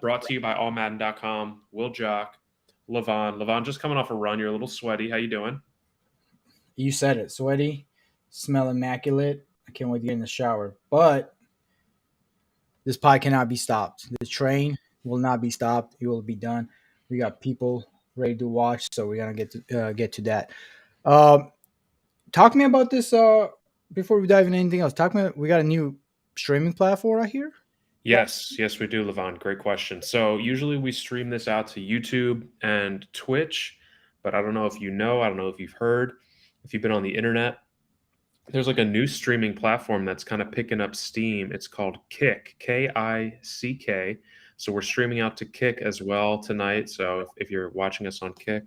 brought to you by AllMadden.com. Will Jock, Levon. Levon, just coming off a run. You're a little sweaty. How you doing? You said it. Sweaty, smell immaculate. I can't wait to get in the shower. But this pod cannot be stopped. The train will not be stopped. It will be done. We got people ready to watch, so we're gonna get to that. Um, Talk to me about this. Before we dive into anything else, talk me. We got a new streaming platform right here. Yes, we do, Levon. Great question. So usually we stream this out to YouTube and Twitch, but I don't know if you know, I don't know if you've heard, if you've been on the internet, there's like a new streaming platform that's kind of picking up steam. It's called Kick, Kick. So we're streaming out to Kick as well tonight. So if you're watching us on Kick,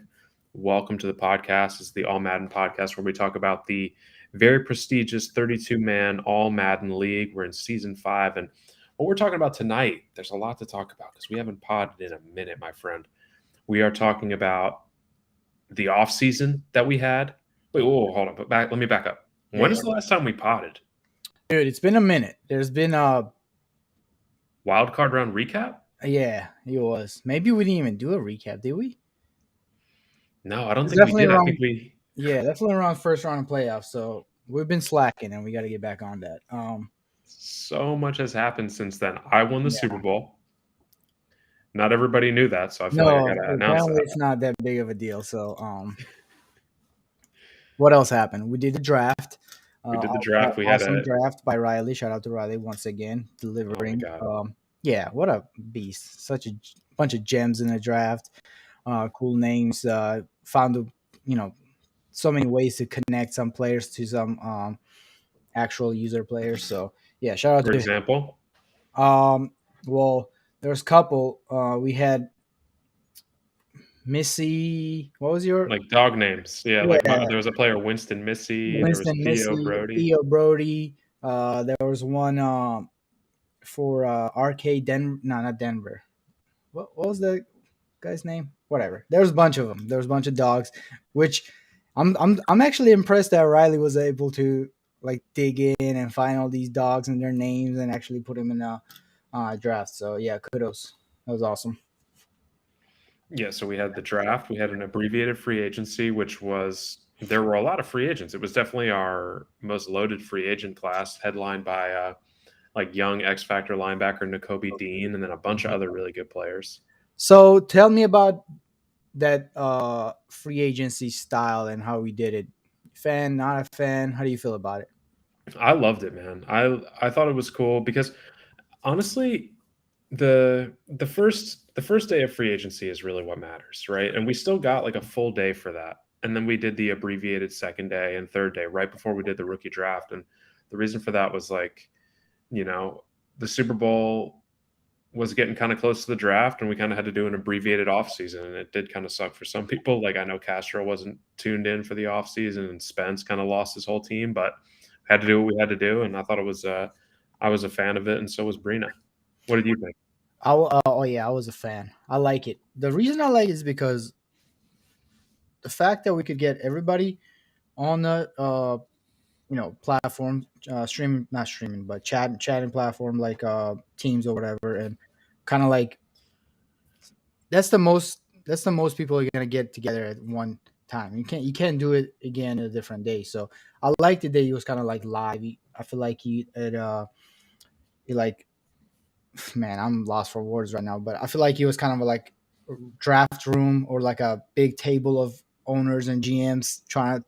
welcome to the podcast. It's the All Madden podcast where we talk about the very prestigious 32-man All Madden League. We're in season 5. And what we're talking about tonight, there's a lot to talk about because we haven't podded in a minute, my friend. We are talking about the off season that we had. Wait, hold on. Let me back up. When is the last time we potted? Dude, it's been a minute. There's been a wild card round recap. Yeah, it was. Maybe we didn't even do a recap, did we? No, I don't think we did. I think we. Yeah, definitely around first round of playoffs. So we've been slacking, and we got to get back on that. So much has happened since then. I won the Super Bowl. Not everybody knew that, so I feel like I got to announce that. It's not that big of a deal. So, what else happened? We did the draft. We did the draft. We had a draft by Riley. Shout out to Riley once again, delivering. Yeah, what a beast! Such a bunch of gems in the draft. Cool names. Found so many ways to connect some players to some actual user players. So yeah, shout out. For example, well, there's a couple. We had Missy. What was your dog names? Yeah, like there was a player Winston Missy. There was Theo Brody. There was one for Arcade Denver. No, not Denver. What was the guy's name? Whatever. There was a bunch of them. There was a bunch of dogs, which I'm actually impressed that Riley was able to dig in and find all these dogs and their names and actually put them in a draft. So yeah, kudos. That was awesome. Yeah, so we had the draft. We had an abbreviated free agency, which was there were a lot of free agents. It was definitely our most loaded free agent class, headlined by young X Factor linebacker Nakobe Dean, and then a bunch of other really good players. So tell me about that free agency style and how we did it. Fan, not a fan? How do you feel about it? I loved it, man. I thought it was cool because honestly, the first day of free agency is really what matters, right? And we still got a full day for that. And then we did the abbreviated second day and third day right before we did the rookie draft. And the reason for that was the Super Bowl was getting kind of close to the draft, and we kind of had to do an abbreviated offseason, and it did kind of suck for some people. I know Castro wasn't tuned in for the offseason, and Spence kind of lost his whole team, but had to do what we had to do, and I thought it was I was a fan of it, and so was Brina. What did you think? I was a fan. I like it. The reason I like it is because the fact that we could get everybody on the platform, not streaming, but chatting platform like Teams or whatever, and kind of that's the most people are gonna get together at one time. You can't do it again a different day. So I liked it that he was kind of live. I feel like he man, I'm lost for words right now, but I feel like he was kind of a draft room or a big table of owners and GMs trying to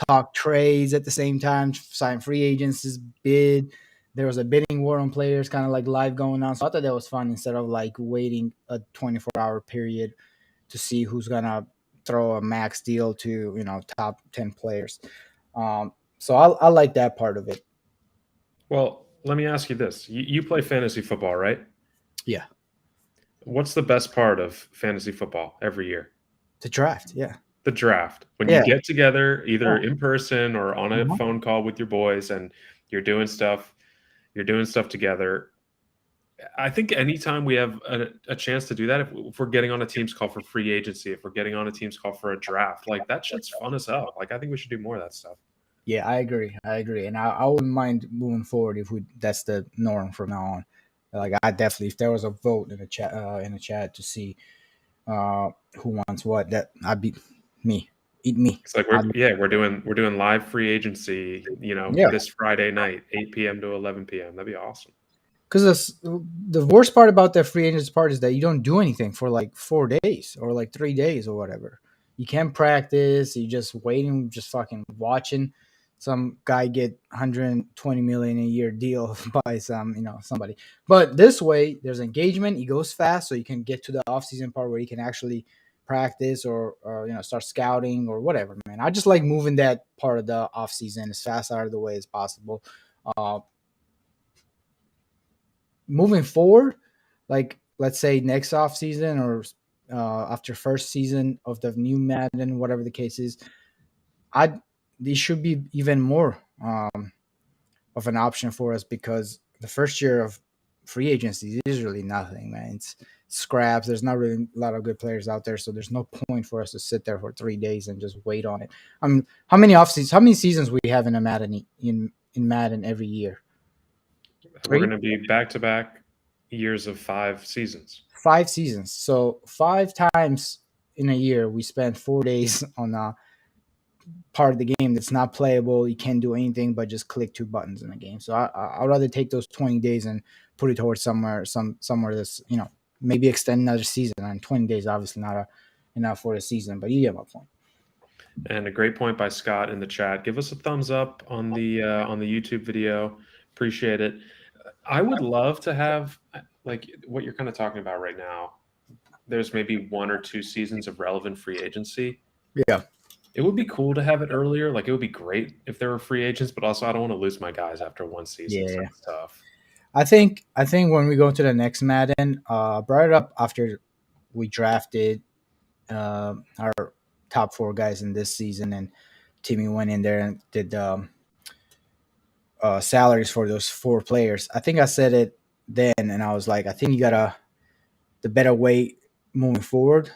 talk trades at the same time, sign free agents, bid. There was a bidding war on players kind of live going on. So I thought that was fun instead of waiting a 24-hour period to see who's going to throw a max deal to, top 10 players. So I like that part of it. Well, let me ask you this. You play fantasy football, right? Yeah. What's the best part of fantasy football every year? The draft, yeah. The draft. When you get together, either in person or on a phone call with your boys, and you're doing stuff together. I think anytime we have a chance to do that, if we're getting on a team's call for free agency, if we're getting on a team's call for a draft, that shit's fun as hell. I think we should do more of that stuff. Yeah, I agree. And I wouldn't mind moving forward if that's the norm from now on. Like I definitely, if there was a vote in the chat to see uh, who wants what, that I'd be me, eat me. It's like I'd, we're doing live free agency, yeah, this Friday night, 8 p.m. to 11 p.m. That'd be awesome. because the worst part about the free agents part is that you don't do anything for like 4 days or like 3 days or whatever. You can't practice. You just waiting, just fucking watching some guy get 120 million a year deal by somebody. But this way, there's engagement. It goes fast, so you can get to the off season part where you can actually practice or start scouting or whatever. Man, I just like moving that part of the off season as fast out of the way as possible. Uh, Moving forward, like let's say next off season or after first season of the new Madden, whatever the case is, I this should be even more of an option for us because the first year of free agency is really nothing, man. It's scraps. There's not really a lot of good players out there, so there's no point for us to sit there for 3 days and just wait on it. I mean, how many seasons we have in a Madden in Madden every year? We're going Three? to be back to back years of 5 seasons. 5 seasons. So 5 times in a year, we spend 4 days on a part of the game that's not playable. You can't do anything but just click two buttons in the game. So I'd rather take those 20 days and put it towards somewhere that's maybe extend another season. And 20 days obviously not enough for a season, but you get my point. And a great point by Scott in the chat. Give us a thumbs up on the YouTube video. Appreciate it. I would love to have like what you're kind of talking about right now. There's maybe 1 or 2 seasons of relevant free agency. Yeah. It would be cool to have it earlier. Like it would be great if there were free agents, but also I don't want to lose my guys after one season. So Yeah. it's tough. I think when we go to the next Madden, brought it up after we drafted our top four guys in this season, and Timmy went in there and did salaries for those four players. I think I said it then, and I was like, I think you gotta the better way moving forward,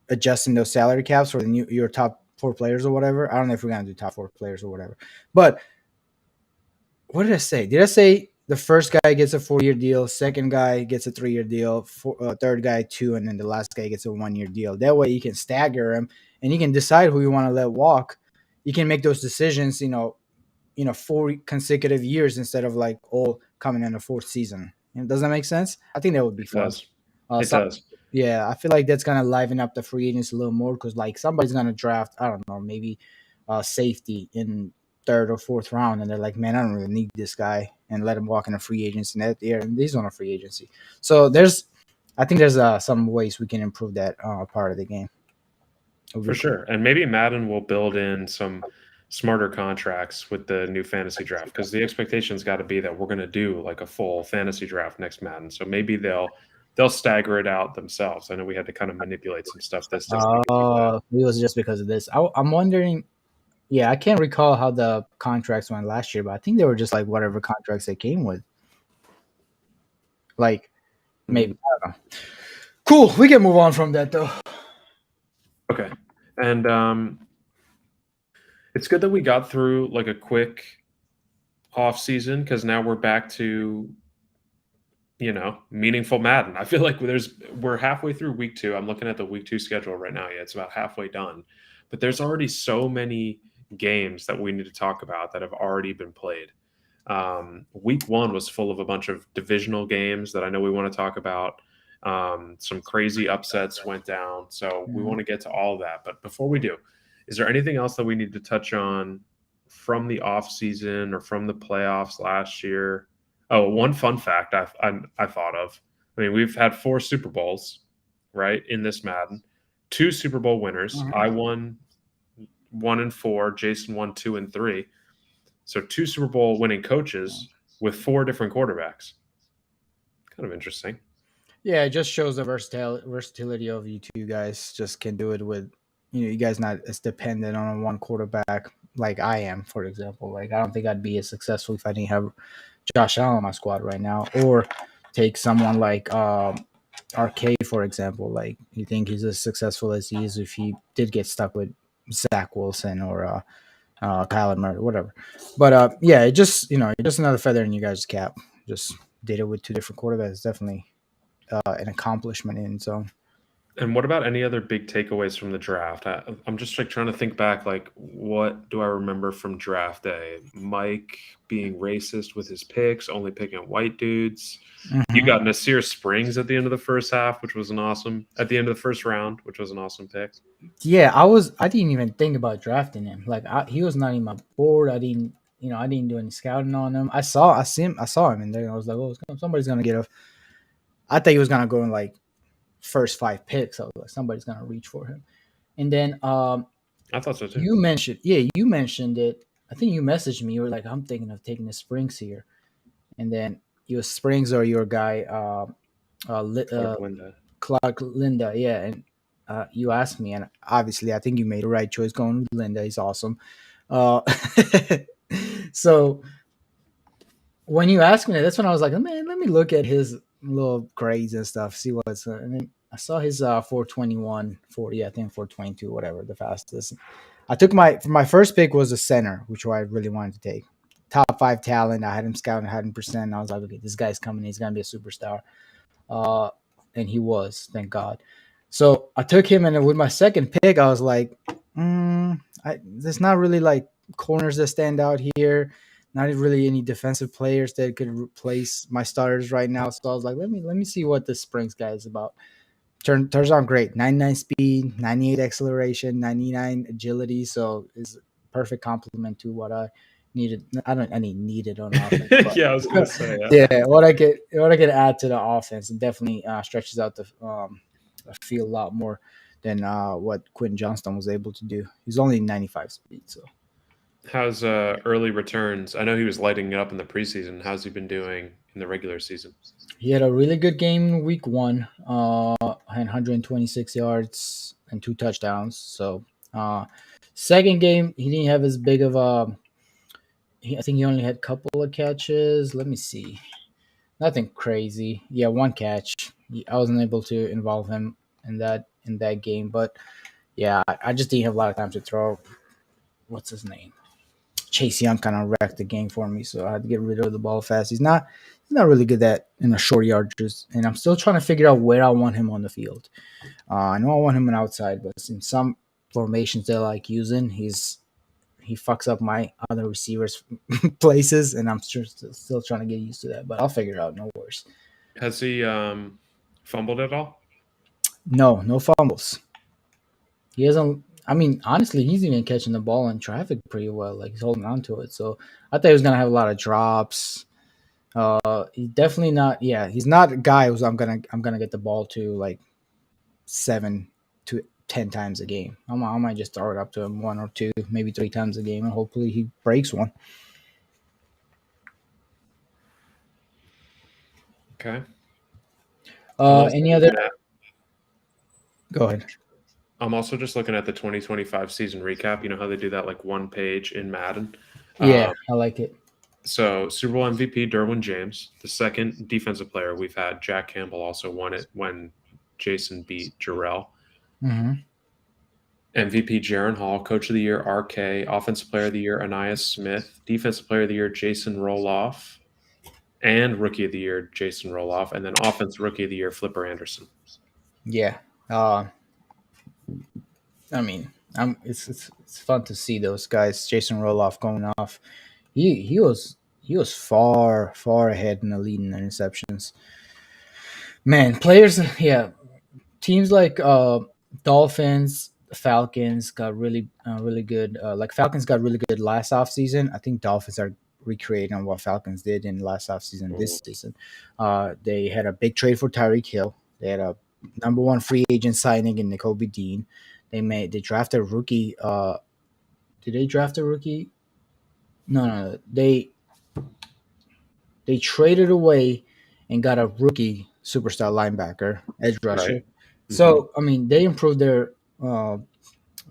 adjusting those salary caps for your top four players or whatever. I don't know if we're gonna do top four players or whatever, but what did I say? Did I say the first guy gets a 4 year deal, second guy gets a 3 year deal, third guy two, and then the last guy gets a 1 year deal? That way you can stagger them and you can decide who you want to let walk. You can make those decisions, 4 consecutive years instead of like all coming in the fourth season. Does that make sense? I think that would be It fun. does. It So, does. yeah, I feel like that's gonna liven up the free agents a little more because like somebody's gonna draft, I don't know, maybe safety in third or fourth round, and they're like, man, I don't really need this guy, and let him walk in a free agency. And he's on a free agency. So I think there's some ways we can improve that part of the game. For sure. And maybe Madden will build in some smarter contracts with the new fantasy draft because the expectation's got to be that we're going to do like a full fantasy draft next Madden. So maybe they'll stagger it out themselves. I know we had to kind of manipulate some stuff this time. It was just because of this. I'm wondering. Yeah, I can't recall how the contracts went last year, but I think they were just like whatever contracts they came with. Like maybe I don't know. Cool. We can move on from that though. Okay. And it's good that we got through like a quick off season because now we're back to meaningful Madden. I feel like we're halfway through week 2. I'm looking at the week 2 schedule right now. Yeah, it's about halfway done. But there's already so many games that we need to talk about that have already been played. Week 1 was full of a bunch of divisional games that I know we want to talk about. Some crazy upsets went down. So we want to get to all of that. But before we do, is there anything else that we need to touch on from the off season or from the playoffs last year? Oh, one fun fact I thought of. I mean, we've had 4 Super Bowls, right, in this Madden. 2 Super Bowl winners. I won 1 and 4. Jason won 2 and 3. So 2 Super Bowl winning coaches with 4 different quarterbacks. Kind of interesting. Yeah, it just shows the versatility of you two guys. Just can do it with, you guys not as dependent on one quarterback like I am, for example. Like I don't think I'd be as successful if I didn't have Josh Allen on my squad right now, or take someone like RK, for example. Like you think he's as successful as he is if he did get stuck with Zach Wilson or Kyler Murray, whatever. But yeah, it just just another feather in you guys' cap. Just did it with two different quarterbacks. It's definitely an accomplishment in its own. And what about any other big takeaways from the draft? I'm just like trying to think back, like what do I remember from draft day? Mike being racist with his picks, only picking white dudes. You Mhm. got Nasir Springs at the end of the first half, which was an awesome at the end of the first round, which was an awesome pick. Yeah, I didn't even think about drafting him. Like he was not in my board. I didn't do any scouting on him. I saw him in there. And I was like, oh, somebody's gonna get a. I thought he was gonna go in like first five picks. I was like, somebody's gonna reach for him. And then I thought so too. you mentioned it. I think you messaged me. You were like, I'm thinking of taking the Springs here. And then your Springs or your guy, Clark Linda. Clark Linda, yeah. And you asked me, and obviously, I think you made the right choice going with Linda. He's awesome. Uh, so when you asked me that, that's when I was like, oh, man, let me look at his little grades and stuff, see what's. And then I saw his 421, 40, I think 422, whatever, the fastest. I took my first pick was a center, which I really wanted to take. Top five talent. I had him scouting, had him percent. I was like, okay, this guy's coming. He's gonna be a superstar. Uh, and he was, thank God. So I took him, and then with my second pick, I was like, there's not really like corners that stand out here. Not really any defensive players that could replace my starters right now. So I was like, let me see what this Springs guy is about. Turns out great. 99 speed, 98 acceleration, 99 agility. So it's perfect complement to what I needed. I don't any needed on offense, but Yeah, I was gonna say. yeah, what I could add to the offense, and definitely stretches out the field a lot more than what Quentin Johnston was able to do. He's only 95 speed, so How's early returns? I know he was lighting it up in the preseason. How's he been doing in the regular season? he had a really good game in week one. Had 126 yards and two touchdowns. So second game he didn't have as big of a. I think he only had a couple of catches. Let me see. Nothing crazy. Yeah, one catch. I wasn't able to involve him in that game, but yeah, I just didn't have a lot of time to throw. What's his name? Chase Young kind of wrecked the game for me, so I had to get rid of the ball fast. He's not really good at in the short yardages, and I'm still trying to figure out where I want him on the field. I know I want him on outside, but in some formations they like using, he fucks up my other receivers places, and I'm still trying to get used to that. But I'll figure it out. No worries. Has he fumbled at all? No fumbles. He hasn't. I mean, honestly, he's even catching the ball in traffic pretty well. Like he's holding on to it. So I thought he was gonna have a lot of drops. He's definitely not. Yeah, he's not a guy who's I'm gonna get the ball to like 7 to 10 times a game. I might just throw it up to him one or two, maybe three times a game, and hopefully he breaks one. Okay. I'm also Any other? looking at Go ahead. I'm also just looking at the 2025 season recap. You know how they do that like one page in Madden. Yeah, Um, I like it. so Super Bowl MVP Derwin James, the second defensive player we've had. Jack Campbell also won it when Jason beat Jarrell. Hmm. MVP Jaron Hall, Coach of the Year RK, Offensive Player of the Year Aniyas Smith, Defensive Player of the Year Jason Roloff, and Rookie of the Year Jason Roloff, and then Offense Rookie of the Year Flipper Anderson. Yeah. I mean, it's fun to see those guys. Jason Roloff going off. He was far ahead in the lead in interceptions. Man, players, yeah, teams like Dolphins, Falcons got really good. Like Falcons got really good last off season. I think Dolphins are recreating what Falcons did in last off season this season. They had a big trade for Tyreek Hill. They had a number one free agent signing in N'Kobe Dean. They drafted a rookie. Did they draft a rookie? No. They traded away and got a rookie superstar linebacker, edge Right. rusher. Mm-hmm. So I mean, they improved their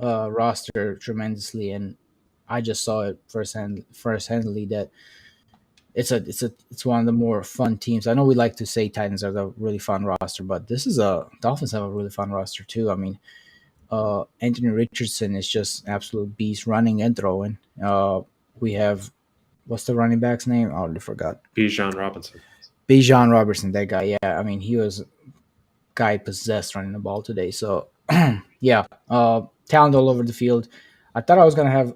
roster tremendously, and I just saw it firsthandly that it's one of the more fun teams. I know we like to say Titans are the really fun roster, but this is a Dolphins have a really fun roster too. I mean, Anthony Richardson is just absolute beast running and throwing. We have what's the running back's name? I already forgot. Bijan Robinson. Bijan Robertson, that guy. Yeah, I mean, he was guy possessed running the ball today. So yeah, talent all over the field. I thought I was gonna have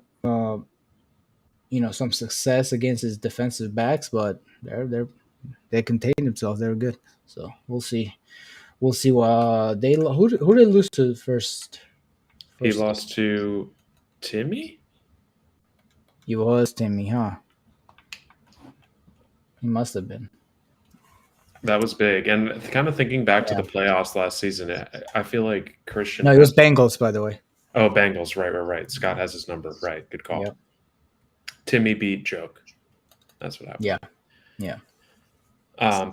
some success against his defensive backs, but they contained themselves. They're good. So we'll see. We'll see what who did they lose to first. He First, lost to Timmy. he was Timmy, huh? He must have been. That was big. And kind of thinking back to Yeah. the playoffs last season, I feel like Christian No, it was has. Bengals, by the way. Oh, Bengals. Right. Scott has his number. Right. Good Yeah. call. Timmy beat Joke. That's what happened. Yeah. Yeah.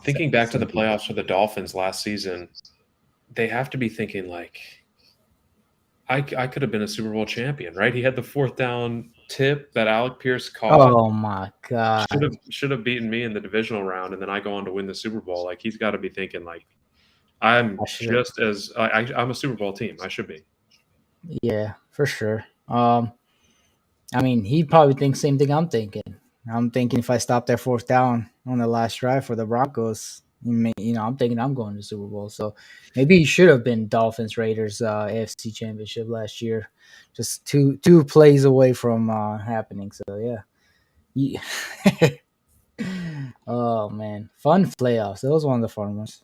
Thinking back to the Same people. playoffs for the Dolphins last season, they have to be thinking like, I could have been a Super Bowl champion, right? He had the fourth down tip that Alec Pierce caught. Oh my god. Should have beaten me in the divisional round, and then I go on to win the Super Bowl. Like he's got to be thinking like, I'm I should have. just as I'm a Super Bowl team. I should be. Yeah, for sure. I mean, he probably thinks same thing I'm thinking. I'm thinking if I stop that fourth down on the last drive for the Broncos, I'm thinking I'm going to the Super Bowl. So maybe he should have been Dolphins Raiders AFC Championship last year, just two plays away from happening. So yeah. Oh man, fun playoffs. That was one of the fun ones.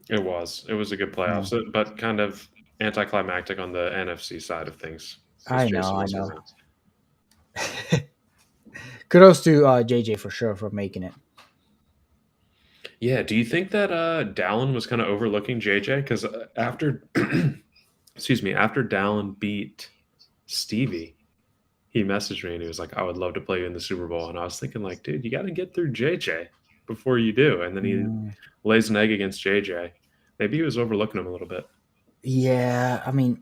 It was. It was a good playoff, Yeah. so, but kind of anticlimactic on the NFC side of things since I know, Jason I wasn't know. around. Kudos to JJ for sure for making it. Yeah. Do you think that Dallin was kind of overlooking JJ because after, excuse me, after Dallin beat Stevie, he messaged me and he was like, "I would love to play you in the Super Bowl," and I was thinking like, dude, you got to get through JJ before you do, and then he Mm, lays an egg against JJ. Maybe he was overlooking him a little bit. yeah, I mean,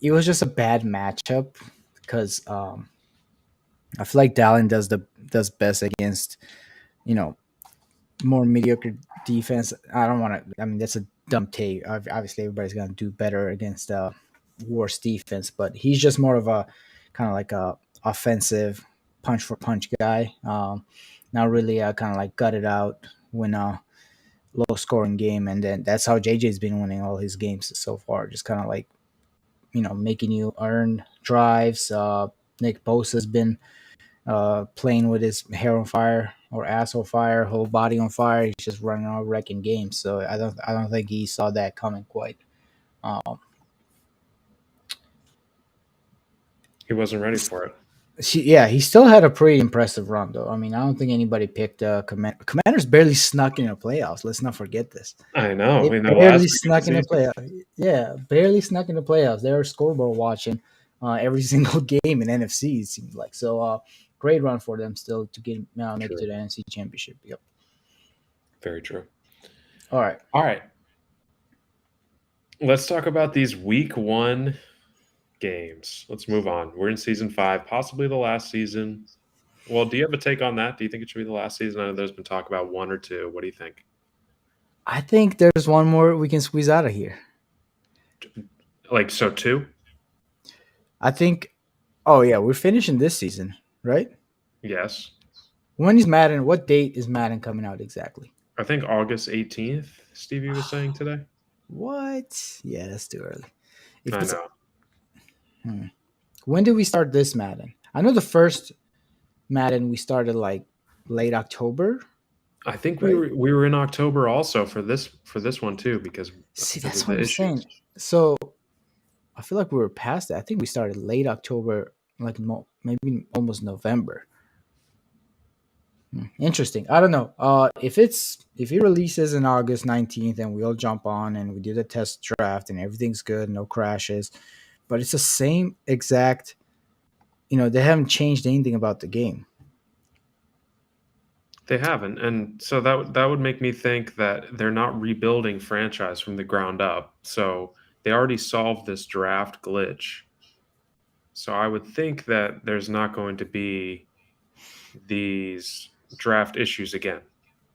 it was just a bad matchup because I feel like Dallin does best against you know more mediocre defense. I don't want to. I mean, that's a dumb take. Obviously, everybody's gonna do better against worse defense, but he's just more of a kind of like a offensive punch for punch guy. Not really kind of like gut it out when low scoring game, and then that's how JJ's been winning all his games so far. Just kind of like making you earn drives. Nick Bosa's been playing with his hair on fire or ass on fire, whole body on fire. He's just running around wrecking games. So I don't think he saw that coming quite. Um, He wasn't ready for it. yeah, he still had a pretty impressive run though. I mean, I don't think anybody picked Commanders barely snuck in the playoffs. Let's not forget this. I know. They In the barely last week of the snuck in the season, playoffs. Yeah, barely snuck in the playoffs. They were scoreboard watching every single game in NFC. It seems like so. Great run for them still to get make it to true. the NFC Championship. Yep. Very true. All right. All right. Let's talk about these week one games. Let's move on. We're in season 5, possibly the last season. Well, do you have a take on that? Do you think it should be the last season? I know there's been talk about 1 or 2. What do you think? I think there's one more we can squeeze out of here. Like, so 2? I think. Oh yeah, we're finishing this season, right? Yes. When is Madden? What date is Madden coming out exactly? I think August 18th, Stevie was saying today. What? Yeah, that's too early. If I it's know. when did we start this Madden? I know the first Madden we started like late October. I think we Right. were in October also for this one too because See, of that's what the I'm saying. issues. So I feel like we were past that. I think we started late October, like maybe almost November. Interesting. I don't know. If it releases in August 19th and we all jump on and we do the test draft and everything's good, no crashes, but it's the same exact. They haven't changed anything about the game. They haven't, and so that would make me think that they're not rebuilding franchise from the ground up. So they already solved this draft glitch. So I would think that there's not going to be these draft issues again.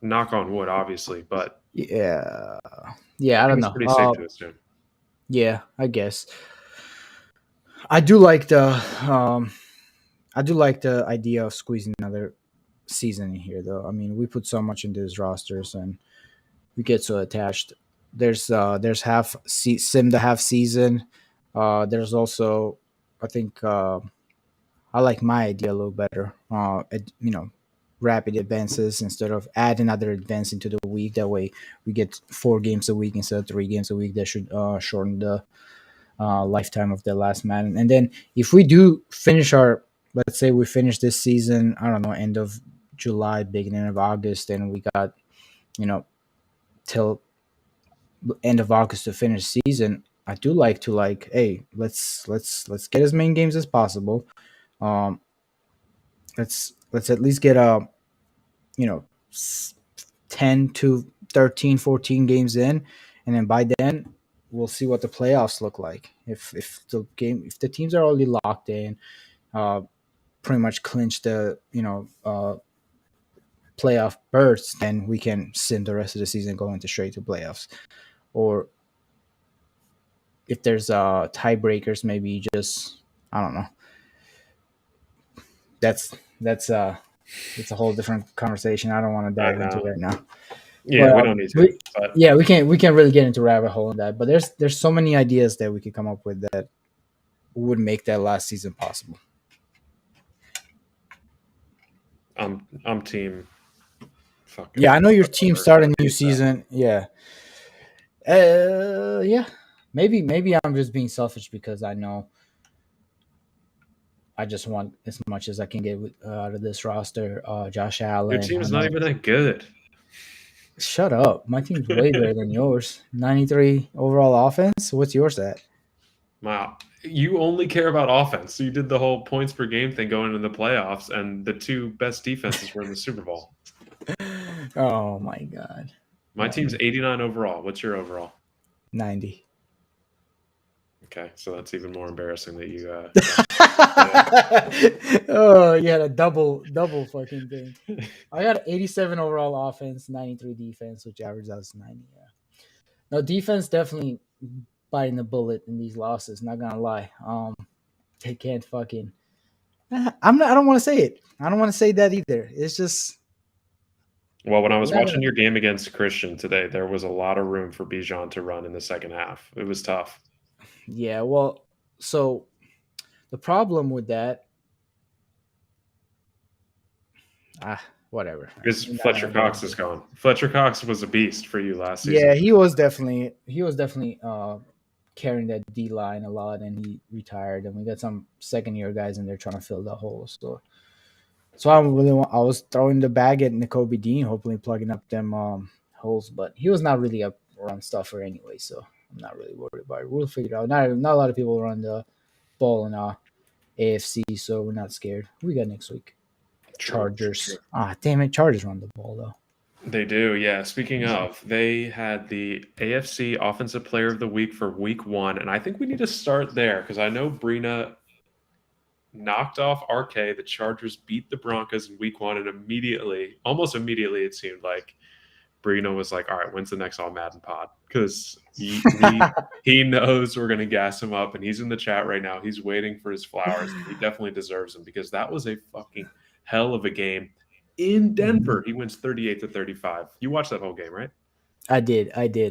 Knock on wood, obviously, but Yeah, I yeah. I think don't it's know. pretty safe to assume. Yeah, I guess. I do like the I do like the idea of squeezing another season in here, though. I mean, we put so much into these rosters, and we get so attached. There's sim the half season. There's also, I think, I like my idea a little better. Rapid advances instead of add another advance into the week. That way, we get 4 games a week instead of 3 games a week. That should shorten the lifetime of the last Madden. And then if we do finish let's say we finish this season, I don't know, end of July, beginning of August, and we got, till end of August to finish season. I do like to hey, let's get as many games as possible. Um, let's at least get 10 to 13, 14 games in, and then by then we'll see what the playoffs look like. If the teams are already locked in, pretty much clinch the playoff berths, then we can sim the rest of the season going to straight to playoffs. Or if there's tiebreakers, maybe just, I don't know. That's it's a whole different conversation. I don't want to I dive into know. right now. Yeah, But we don't need to. But we can't really get into rabbit hole in that. But there's so many ideas that we could come up with that would make that last season possible. I'm team. Fucking. Yeah, I know your team started a new season. Yeah. Yeah. Maybe I'm just being selfish because I know I just want as much as I can get out of this roster. Josh Allen. Your team's not even that good. Shut up. My team's way better than yours. 93 overall offense. What's yours at? Wow. You only care about offense. So you did the whole points per game thing going into the playoffs, and the 2 best defenses were in the Super Bowl. Oh my God. My team's 89 overall. What's your overall? 90. Okay, so that's even more embarrassing that you. Oh, you had a double fucking thing. I got 87 overall offense, 93 defense, which averages out to 90. Yeah. No, defense definitely biting the bullet in these losses. Not gonna lie. They can't fucking. I don't want to say it. I don't want to say that either. It's just. Well, when I was watching your game against Christian today, there was a lot of room for Bijan to run in the second half. It was tough. Yeah, well, so the problem with that, whatever. Because Fletcher Cox is gone. Fletcher Cox was a beast for you last season. Yeah, he was definitely carrying that D line a lot, and he retired. And we got some second year guys in there trying to fill the hole. So I was throwing the bag at N'Kobe Dean, hopefully plugging up them holes, but he was not really a run stuffer anyway, so I'm not really worried about it. We'll figure it out. Not a lot of people run the ball in AFC, so we're not scared. Who we got next week? Chargers. Damn it, Chargers run the ball though. They do, yeah. Speaking of, they had the AFC Offensive Player of the Week for Week 1, and I think we need to start there because I know Brina knocked off RK. The Chargers beat the Broncos in Week 1, and almost immediately, it seemed like Brina was like, all right, when's the next All Madden pod? Because he knows we're going to gas him up, and he's in the chat right now. He's waiting for his flowers. He definitely deserves them because that was a fucking hell of a game. In Denver, he wins 38-35. You watched that whole game, right? I did.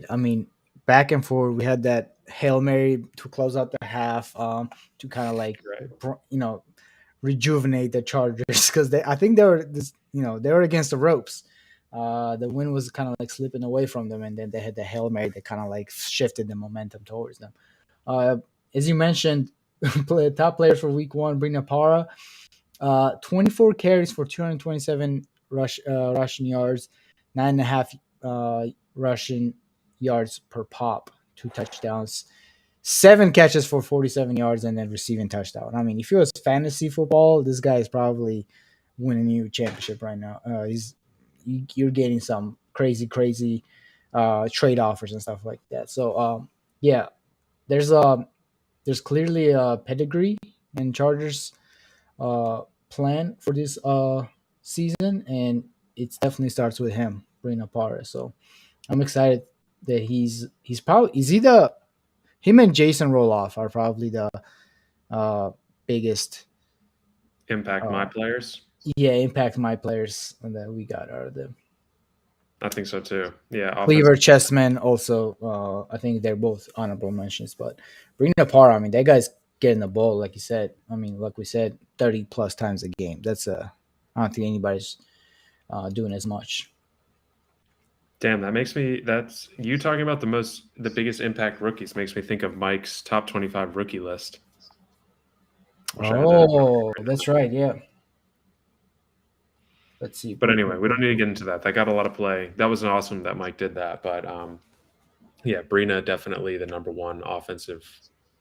I mean, back and forth, we had that Hail Mary to close out the half, to kind of rejuvenate the Chargers because I think they were against the ropes. The wind was kind of like slipping away from them, and then they had the Hail Mary that kind of like shifted the momentum towards them. As you mentioned, top players for Week 1, Brina Para. 24 carries for 227 rushing yards, 9.5 rushing yards per pop, 2 touchdowns, 7 catches for 47 yards, and then receiving touchdown. I mean, if it was fantasy football, this guy is probably winning you a championship right now. You're getting some crazy trade offers and stuff like that. So yeah, there's clearly a pedigree in Chargers plan for this season, and it definitely starts with him, Brina Para. So I'm excited that he's him and Jason Roloff are probably the biggest impact my players. Yeah, impact my players that we got are the I think so too. Yeah, Cleaver, offensive. Chessman. Also, I think they're both honorable mentions. But bringing apart, I mean, that guy's getting the ball, like you said. I mean, like we said, 30 plus times a game. I don't think anybody's doing as much. Damn, that makes me. That's you talking about the biggest impact rookies makes me think of Mike's top 25 rookie list. Wish I had that in front of me Oh, right that's now. right. Yeah. Let's see. But Boom, anyway, boom, we boom, don't need to boom. get into that. That got a lot of play. That was awesome that Mike did that. But yeah, Brina definitely the number one offensive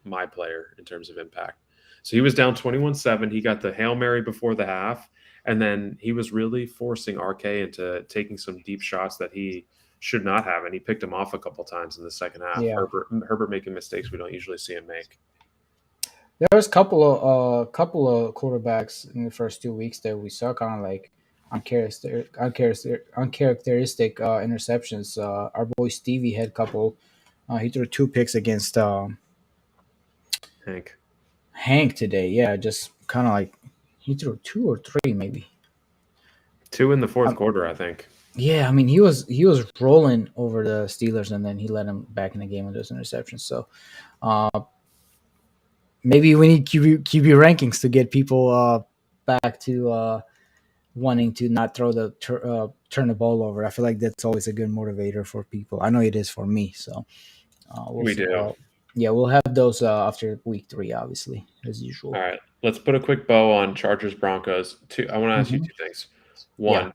my player in terms of impact. So he was down 21-7. He got the Hail Mary before the half, and then he was really forcing RK into taking some deep shots that he should not have, and he picked him off a couple times in the second half. Yeah. Herbert making mistakes we don't usually see him make. There was couple of quarterbacks in the first 2 weeks that we saw kind of like uncharacteristic interceptions. Our boy Stevie had a couple. He threw 2 picks against Hank. Hank today. Yeah, just kind of like he threw 2 or 3 maybe. Two in the fourth Um, quarter, I think. yeah, I mean he was rolling over the Steelers and then he let him back in the game with those interceptions. So uh, maybe we need QB rankings to get people back to wanting to not turn the ball over. I feel like that's always a good motivator for people. I know it is for me. So we'll We see. do. Yeah, we'll have those after week 3, obviously, as All usual. right. Let's put a quick bow on Chargers Broncos. Two, I want to ask you Hmm. two things. Yeah. One,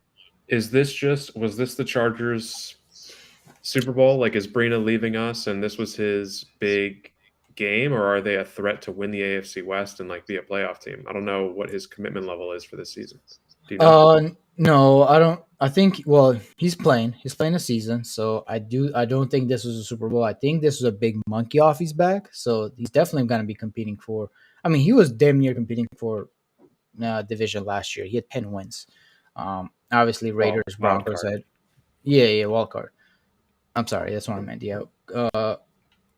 was this the Chargers Super Bowl? Like, is Brina leaving us and this was his big game, or are they a threat to win the AFC West and like be a playoff team? I don't know what his commitment level is for this season. Do you know? No, I don't. I think. Well, he's playing. He's playing a season. So I do. I don't think this was a Super Bowl. I think this was a big monkey off his back. So he's definitely going to be competing for. I mean, he was damn near competing for division last year. He had 10 wins. Obviously, Well, Raiders, wild Broncos card. had. Yeah, yeah, wild card. I'm sorry, that's what I meant. Yeah.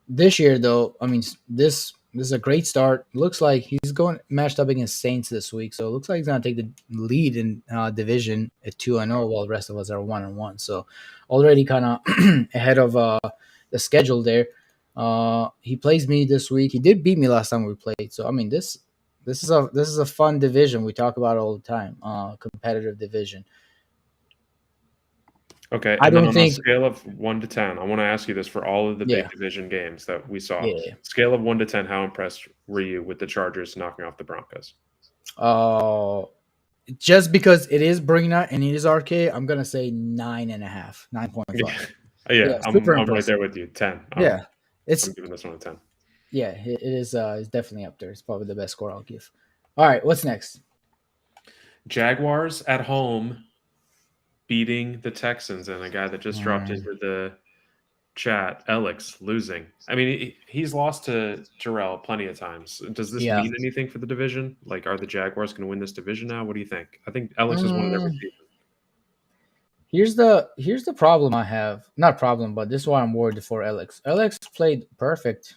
This year, though, I mean, this is a great start. Looks like he's going matched up against Saints this week, so it looks like he's going to take the lead in division at 2-0, while the rest of us are 1-1. So already kind of ahead of the schedule there. He plays me this week. He did beat me last time we played. So I mean, this is a fun division we talk about all the time. Competitive division. Okay, I and then don't on a think. scale of 1 to 10, I want to ask you this for all of the big Yeah, division games that we saw. yeah. Scale of 1 to 10, how impressed were you with the Chargers knocking off the Broncos? Uh, just because it is Brina and it is RK, I'm gonna say 9.5, 9.5. Yeah, yeah, Yeah, super I'm right impressive. there with you. 10. Yeah, it's I'm giving this one a 10. yeah, it is. It's definitely up there. It's probably the best score I'll give. All right, what's next? Jaguars at home beating the Texans, and a guy that just dropped Mm, into the chat, Alex, losing. I mean, he's lost to Terrell plenty of times. Does this yeah. mean anything for the division? Like, are the Jaguars going to win this division now? What do you think? I think Alex has won it every Mm, season. here's the problem I have. Not problem, but this is why I'm worried for Alex. Alex played perfect.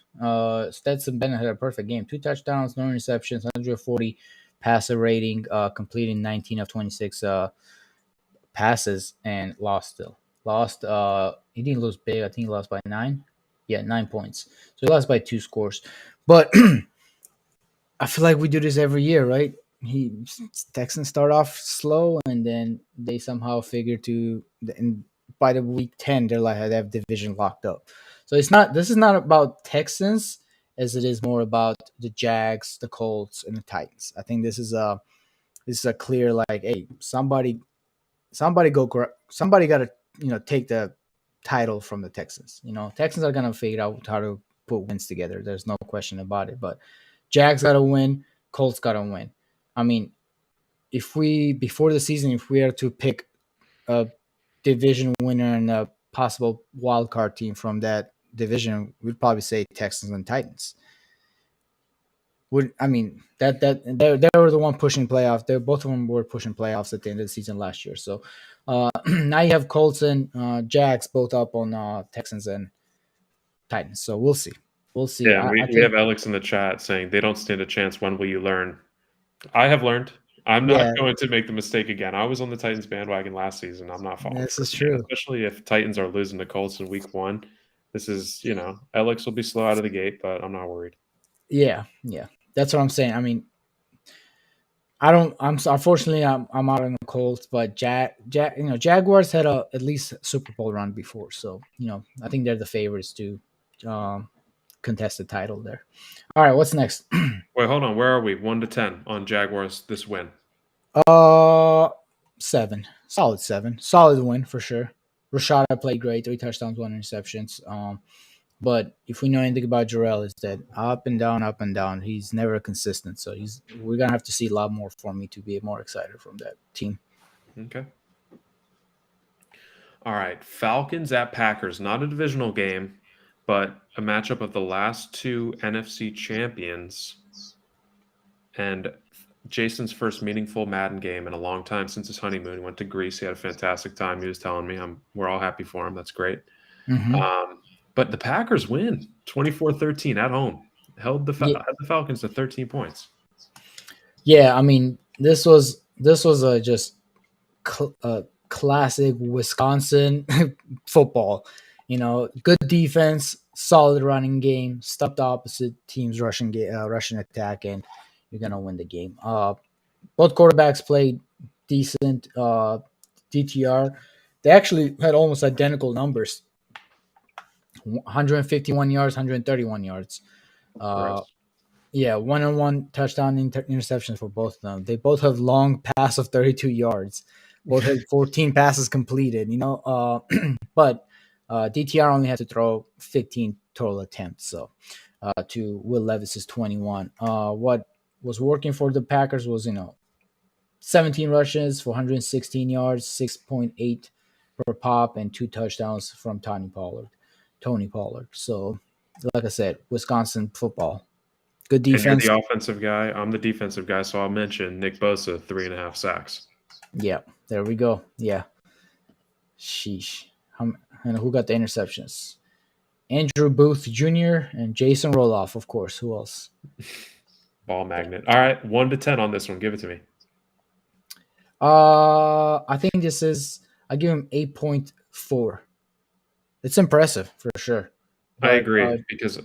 Stetson Bennett had a perfect game. 2 touchdowns, no interceptions, 140 passer rating, completing 19 of 26 passes, and lost still. Lost. He didn't lose big. I think he lost by 9. Yeah, 9 points. So he lost by 2 scores. But I feel like we do this every year, right? He Texans start off slow, and then they somehow figure to. And by the week 10, they're like they have division locked up. So it's not. This is not about Texans as it is more about the Jags, the Colts, and the Titans. I think this is a clear like, hey, somebody got to take the title from the Texans. Texans are gonna figure out how to put wins together. There's no question about it. But Jags got to win. Colts got to win. I mean, if we before the season, if we are to pick a division winner and a possible wild card team from that division, we'd probably say Texans and Titans. Would I mean that they were the one pushing playoffs. They both of them were pushing playoffs at the end of the season last year. So now you have Colts and Jags both up on Texans and Titans. So we'll see. We'll see. Yeah, and I we have think Alex in the chat saying they don't stand a chance. When will you learn? I have learned. I'm not Yeah, going to make the mistake again. I was on the Titans bandwagon last season. I'm not falling this for is it again, true. especially if Titans are losing to Colts in week 1. This is, Alex will be slow out of the gate, but I'm not worried. Yeah, yeah. That's what I'm saying. I mean, I don't. Unfortunately, I'm out on the Colts, but Jaguars had a at least Super Bowl run before, so I think they're the favorites to um, contest the title there. All right, what's next? Wait, hold on. Where are we? 1 to 10 on Jaguars this win. uh, 7, solid 7, solid win for sure. Rashada played great, 3 touchdowns, 1 interceptions. But if we know anything about Jarrell, is that up and down, up and down. He's never consistent. So we're gonna have to see a lot more for me to be more excited from that team. Okay. All right. Falcons at Packers. Not a divisional game, but a matchup of the last 2 NFC champions. And Jason's first meaningful Madden game in a long time since his honeymoon. He went to Greece. He had a fantastic time. He was telling me, we're all happy for him. That's great. Mm-hmm. But the Packers win 24-13 at home. Held Yeah, the Falcons to 13 points. yeah. I mean, this was a just a classic Wisconsin football. Good defense, solid running game, stopped the opposite team's rushing attack, and you're gonna win the game. Both quarterbacks played decent. DTR, they actually had almost identical numbers: 151 yards, 131 yards. Uh, Gross. yeah, one-on-one touchdown interceptions for both of them. They both have long pass of 32 yards. Both had 14 passes completed. But DTR only had to throw 15 total attempts. So to Will Levis's 21. What was working for the Packers was 17 rushes for 116 yards, 6.8 per pop, and 2 touchdowns from Tony Pollard. Tony Pollard. So, like I said, Wisconsin football. Good And you're defense. the offensive guy. I'm the defensive guy, so I'll mention Nick Bosa, 3.5 sacks. Yeah, there we go. Yeah. Sheesh. And who got the interceptions? Andrew Booth Jr. and Jason Roloff, of course. Who else? Ball magnet. All right, 1 to 10 on this one. Give it to me. I think I give him 8.4. It's impressive for sure. I But agree because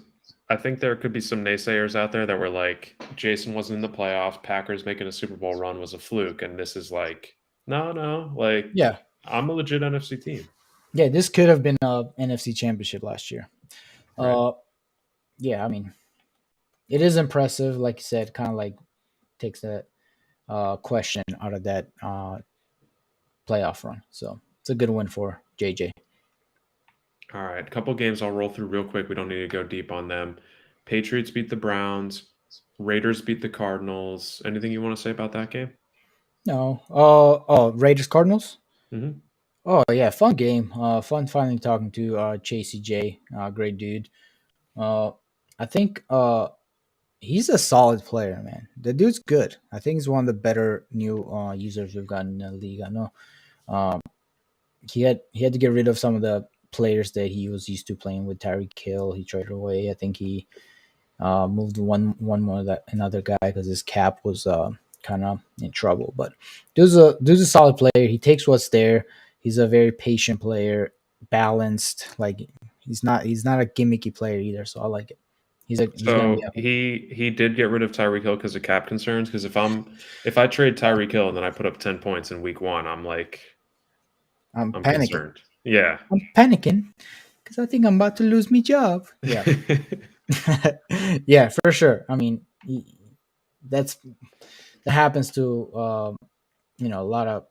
I think there could be some naysayers out there that were like, Jason wasn't in the playoffs. Packers making a Super Bowl run was a fluke. And this is like, no. Like, yeah, I'm a legit NFC team. yeah, this could have been a NFC championship last year. Right. Uh, yeah, I mean, it is impressive. Like you said, kind of like takes that question out of that playoff run. So it's a good win for JJ. All right. A couple games I'll roll through real quick. We don't need to go deep on them. Patriots beat the Browns. Raiders beat the Cardinals. Anything you want to say about that game? No, Raiders Cardinals. Mm-hmm. Oh yeah, fun game. Fun finally talking to Chasey J. Great dude. Uh, I think he's a solid player, man. The dude's good. I think he's one of the better new users we've gotten in the league. I know. Um, he had to get rid of some of the players that he was used to playing with. Tyreek Hill, he traded away. I think he moved one more that another guy because his cap was kind of in trouble. But dude's a solid player. He takes what's there. He's a very patient player, balanced. Like he's not a gimmicky player either. So I like it. He's gonna be So he did get rid of Tyreek Hill because of cap concerns. Because if I trade Tyreek Hill and then I put up 10 points in week 1, I'm like I'm I'm panicking. concerned. Yeah. I'm panicking because I think I'm about to lose my job. Yeah, yeah, for sure. I mean, that's that happens to a lot of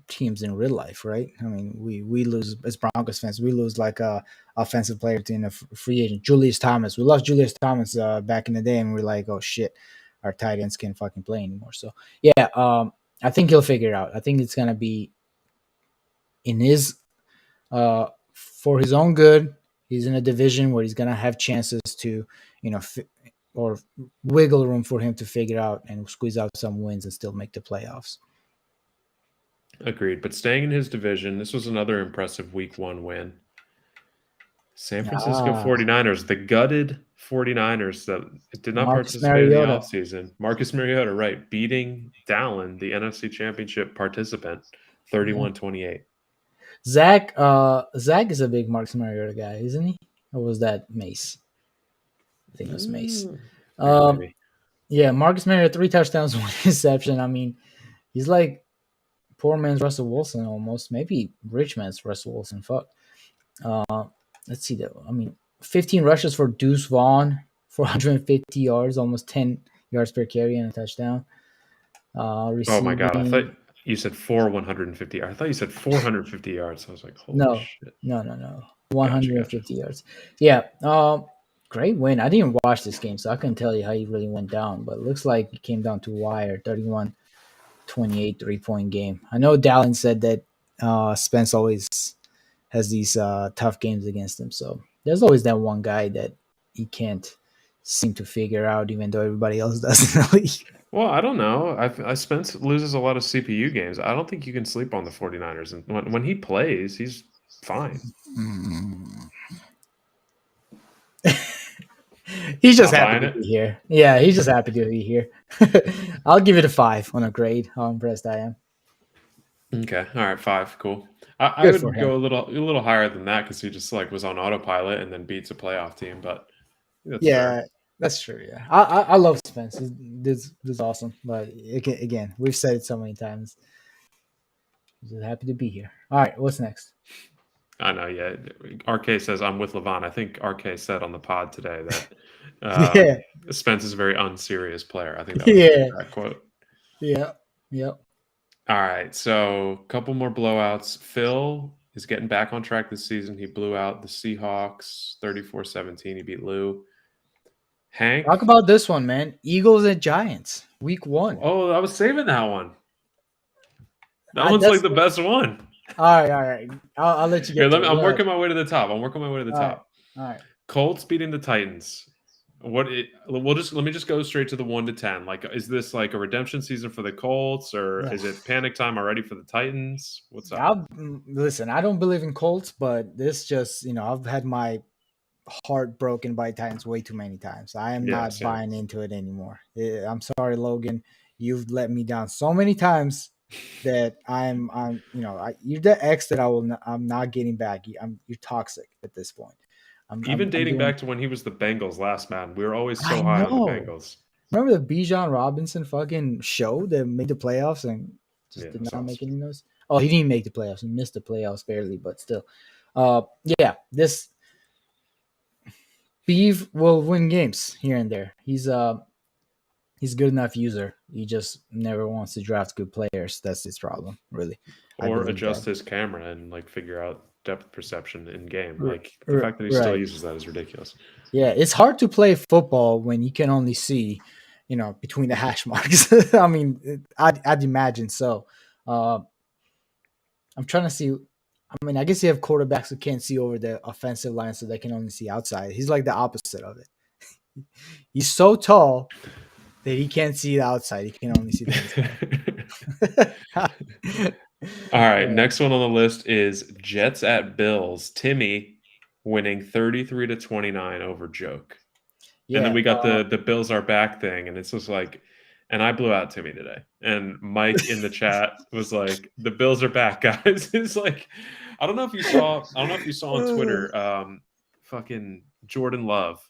teams in real life, right? I mean, we lose as Broncos fans. We lose like a offensive player to a free agent, Julius Thomas. We lost Julius Thomas back in the day, and we're like, oh shit, our tight ends can't fucking play anymore. So yeah, I think he'll figure it out. I think it's gonna be in his for his own good. He's in a division where he's gonna have chances to, or wiggle room for him to figure out and squeeze out some wins and still make the playoffs. Agreed. But staying in his division, this was another impressive week 1 win. San Francisco Ah, 49ers, the gutted 49ers that did not Marcus participate in the Mariota. offseason. Marcus Mariota, right, beating Dallin, the NFC Championship participant, Yeah. 31-28. Zach is a big Marcus Mariota guy, isn't he? Or was that Mace? I think it was Mace. Um, Maybe. yeah, Marcus Mariota, 3 touchdowns, 1 interception. I mean, he's like poor man's Russell Wilson almost. Maybe rich man's Russell Wilson. Fuck. Uh, let's see though. I mean, 15 rushes for Deuce Vaughn, 450 yards, almost 10 yards per carry and a touchdown. Oh my God, I thought Receiving, you said 150. I thought you said 450 yards. I was like, holy no, shit. no, Gotcha. 150 yards. Yeah, great win. I didn't watch this game, so I couldn't tell you how he really went down, but it looks like it came down to wire, 31-28 3-point game. I know Dallin said that Spence always has these tough games against him. So there's always that one guy that he can't seem to figure out, even though everybody else does in the league. Well, I don't know. I Spence loses a lot of CPU games. I don't think you can sleep on the 49ers. And when he plays, he's fine. He's just Not happy buying to it? be here. Yeah, he's just happy to be here. I'll give it a 5 on a grade. How impressed I am. Okay. All right. 5. Cool. I Good for would go him. a little higher than that because he just like was on autopilot and then beats a playoff team, but that's fair. Yeah, that's true. Yeah, I love Spence. This is awesome. But again, we've said it so many times. Just happy to be here. All right, what's next? I know, yeah. RK says I'm with Levon. I think RK said on the pod today that Yeah, Spence is a very unserious player. I think that was the yeah, exact quote. yeah, yeah. All right, so a couple more blowouts. Phil is getting back on track this season. He blew out the Seahawks 34-17. He beat Lou. Talk Hank, about this one, man. Eagles and Giants, week 1. oh, I was saving that one. That one's like That's the best one. all right. All right. I'll let you Here, get to it. I'm Go ahead. working my way to the top. I'm working my way to the All right. top. All right. Colts beating the Titans. Let me just go straight to the 1 to 10. Like, is this like a redemption season for the Colts, or Yeah. is it panic time already for the Titans? What's up? Listen, I don't believe in Colts, but this just, I've had my heart broken by Titans way too many times. I am Yeah, not same. buying into it anymore. I'm sorry, Logan. You've let me down so many times that you're the ex that I'm not getting back. You're toxic at this point. Even I'm dating doing. back to when he was the Bengals last man, we were always I so high on the know. Bengals. Remember the Bijan Robinson fucking show that made the playoffs and Yeah, just it did was not make awesome. any noise? Oh, he didn't make the playoffs. He missed the playoffs barely, but still. Yeah, this Beeve will win games here and there. He's good enough user. He just never wants to draft good players. That's his problem, really. I Or believe that. adjust his camera and like figure out depth perception in game. Like the fact that he still Right. uses that is ridiculous. Yeah, it's hard to play football when you can only see, between the hash marks. I mean, I'd imagine so. Uh, I'm trying to see. I mean, I guess you have quarterbacks who can't see over the offensive line, so they can only see outside. He's like the opposite of it. He's so tall that he can't see the outside. He can only see the inside. All right, next one on the list is Jets at Bills. Timmy winning 33-29 over Joke. And then Yeah. we got the Bills are back thing, and it's just like, and I blew out Timmy today. And Mike in the chat was like, "The Bills are back, guys." It's like, I don't know if you saw, I don't know if you saw on Twitter, fucking Jordan Love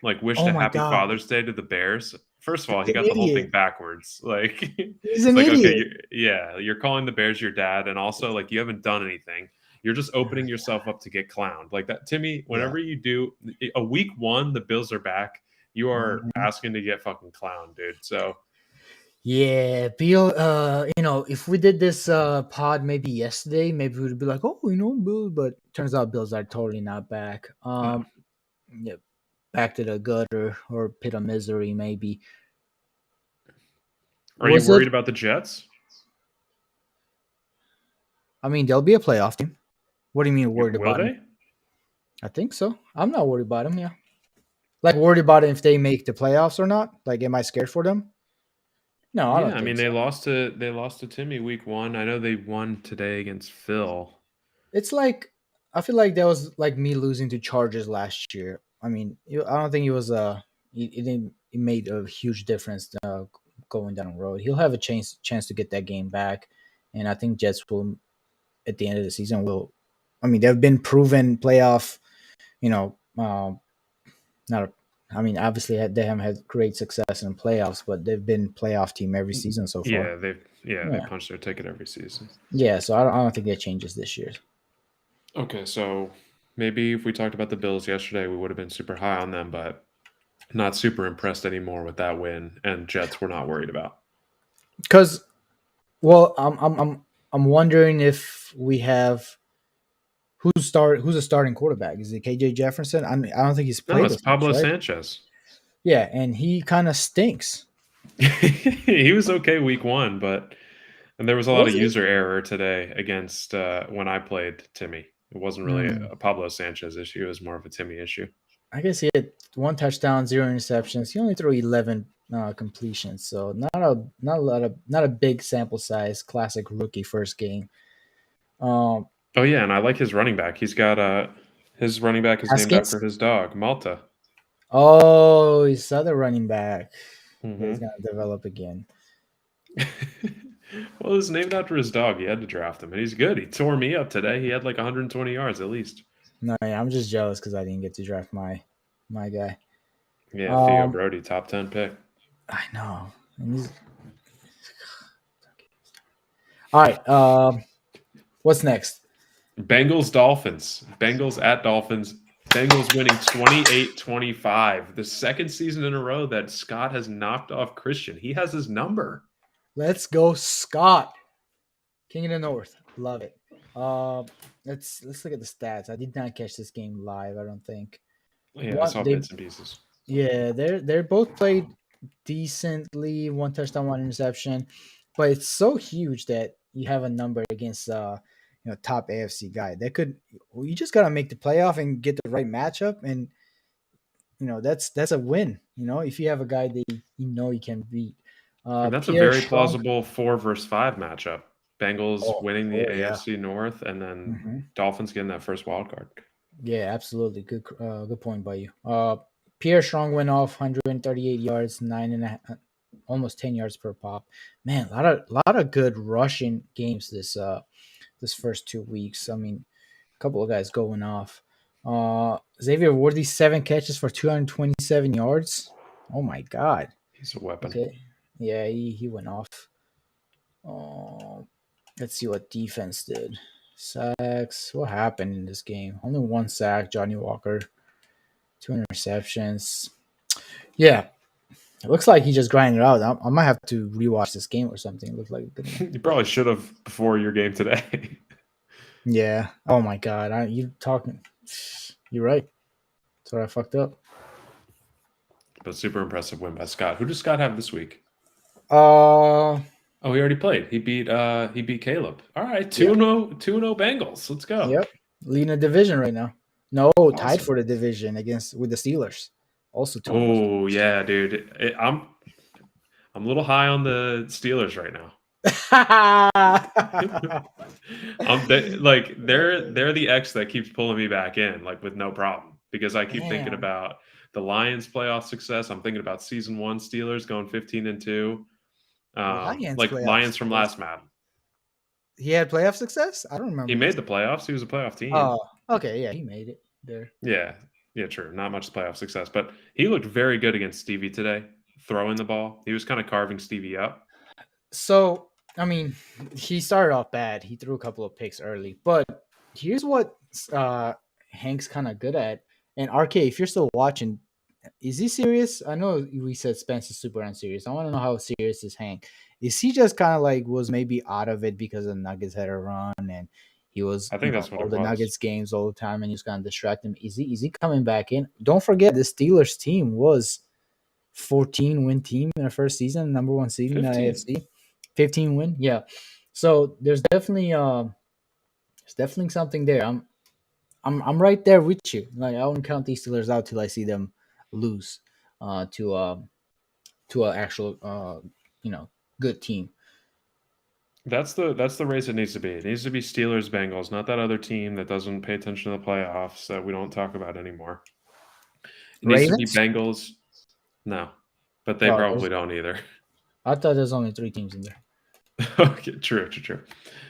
like wished Oh a my happy god, Father's Day to the Bears. First of all, he he's an got the whole thing idiot. backwards. Like, He's it's an like, okay, idiot. yeah, you're calling the Bears your dad, and also like you haven't done anything. You're just opening yourself up to get clowned like that, Timmy. Yeah. Whenever you do a week 1, the Bills are back. You are Mhm. asking to get fucking clowned, dude. So Yeah, Bill. If we did this pod maybe yesterday, maybe we'd be like, oh, Bill. But turns out Bills are totally not back. no. Yeah, back to the gutter or pit of misery, maybe. Are you Was it? worried about the Jets? I mean, they'll be a playoff team. What do you mean worried Will about them? they? I think so. I'm not worried about them. Yeah, like worried about if they make the playoffs or not. Like, am I scared for them? No, I Yeah, don't I mean think so. they lost to Timmy week 1. I know they won today against Phil. It's like I feel like that was like me losing to Chargers last year. I mean, I don't think it was it didn't it made a huge difference going down the road. He'll have a chance to get that game back, and I think Jets will at the end of the season will. I mean, they've been proven playoff. You know, not. I mean, obviously they haven't had great success in playoffs, but they've been playoff team every season so far. They Yeah, punch their ticket every season. yeah. So I don't think that changes this year. Okay, so maybe if we talked about the Bills yesterday, we would have been super high on them, but not super impressed anymore with that win. And Jets we're not worried about. Because, well, I'm wondering if we have who's a starting quarterback. Is it KJ Jefferson? I don't think he's No, played it's as much, Pablo right? Sanchez. Yeah, and he kind of stinks. He was okay week one, but and there was a lot Was of he? user error today against when I played Timmy. It wasn't really Hmm. a Pablo Sanchez issue; it was more of a Timmy issue. I guess he had one touchdown, zero interceptions. He only threw 11 completions, so not a big sample size. Classic rookie first game. Um, Oh yeah, and I like his running back. He's got his running back is named Haskins. after his dog, Malta. Oh, he's other running back. Yeah, he's Hmm. gonna develop again. Well, it's named after his dog. He had to draft him, and he's good. He tore me up today. He had like 120 yards at least. No, yeah, I'm just jealous because I didn't get to draft my guy. Yeah, Theo Um, Brody, top 10 pick. I know. All right. What's next? Bengals Dolphins. Bengals at Dolphins. Bengals winning 28-25. The second season in a row that Scott has knocked off Christian. He has his number. Let's go, Scott. King of the North. Love it. Let's look at the stats. I did not catch this game live. I don't think. Yeah, I One saw they bits and pieces. Yeah, they're both played decently. One touchdown, one interception, but it's so huge that you have a number against top AFC guy. That could you just gotta make the playoff and get the right matchup, and that's a win. If you have a guy that you can beat. And that's a Pierre very Strong. plausible 4 versus 5 matchup. Bengals winning the Oh yeah. AFC North and then Hmm. Dolphins getting that first wild card. Yeah, absolutely. Good point by you. Pierre Strong went off 138 yards, nine and a half, almost 10 yards per pop. Man, a lot of good rushing games this first 2 weeks. I mean, a couple of guys going off. Xavier Worthy 7 catches for 227 yards. Oh my God. He's a weapon. Okay, yeah, he went off. Uh, let's see what defense did. Sacks. What happened in this game? Only one sack. Johnny Walker. Two interceptions. Yeah, it looks like he just grinded out. I might have to rewatch this game or something. It looks like a good one. You probably should have before your game today. Yeah. Oh my God. You talking? You're right. That's what I fucked up. But super impressive win by Scott. Who does Scott have this week? Uh, Oh, he already played. He beat Caleb. All right, yeah. 2-0, 2-0 Bengals. Let's go. Yep. Leading the division right now. No, tied Awesome. for the division against with the Steelers. Also 2-0 Oh, Steelers. yeah, dude. I'm a little high on the Steelers right now. They're the X that keeps pulling me back in, like with no problem, because I keep thinking Damn. about the Lions playoff success. I'm thinking about season one Steelers going 15-2. Lions Like playoff Lions from success. last Madden. He had playoff success? I don't He remember made this. the playoffs. He was a playoff team. Oh, okay. Yeah, he made it there. Yeah, yeah, true. Not much playoff success, but he looked very good against Stevie today, throwing the ball. He was kind of carving Stevie up. So, I mean, he started off bad. He threw a couple of picks early, but here's what uh, Hank's kind of good at. And RK, if you're still watching, is he serious? I know we said Spence is super unserious. I want to know how serious is Hank. Is he just kind of like was maybe out of it because the Nuggets had a run and he was, I think that's what all it the was. Nuggets games all the time and he was kind of distract him? Is he coming back in? Don't forget the Steelers team was 14-win team in the first season, number one seed in the 15. AFC. 15 win, yeah. So there's definitely something there. I'm right there with you. Like I won't count these Steelers out till I see them lose to an actual good team. That's the race it needs to be. It needs to be Steelers Bengals, not that other team that doesn't pay attention to the playoffs that we don't talk about anymore. It needs to be Ravens? Bengals. No, but they Oh, probably don't either. I thought there's only 3 teams in there. Okay, true.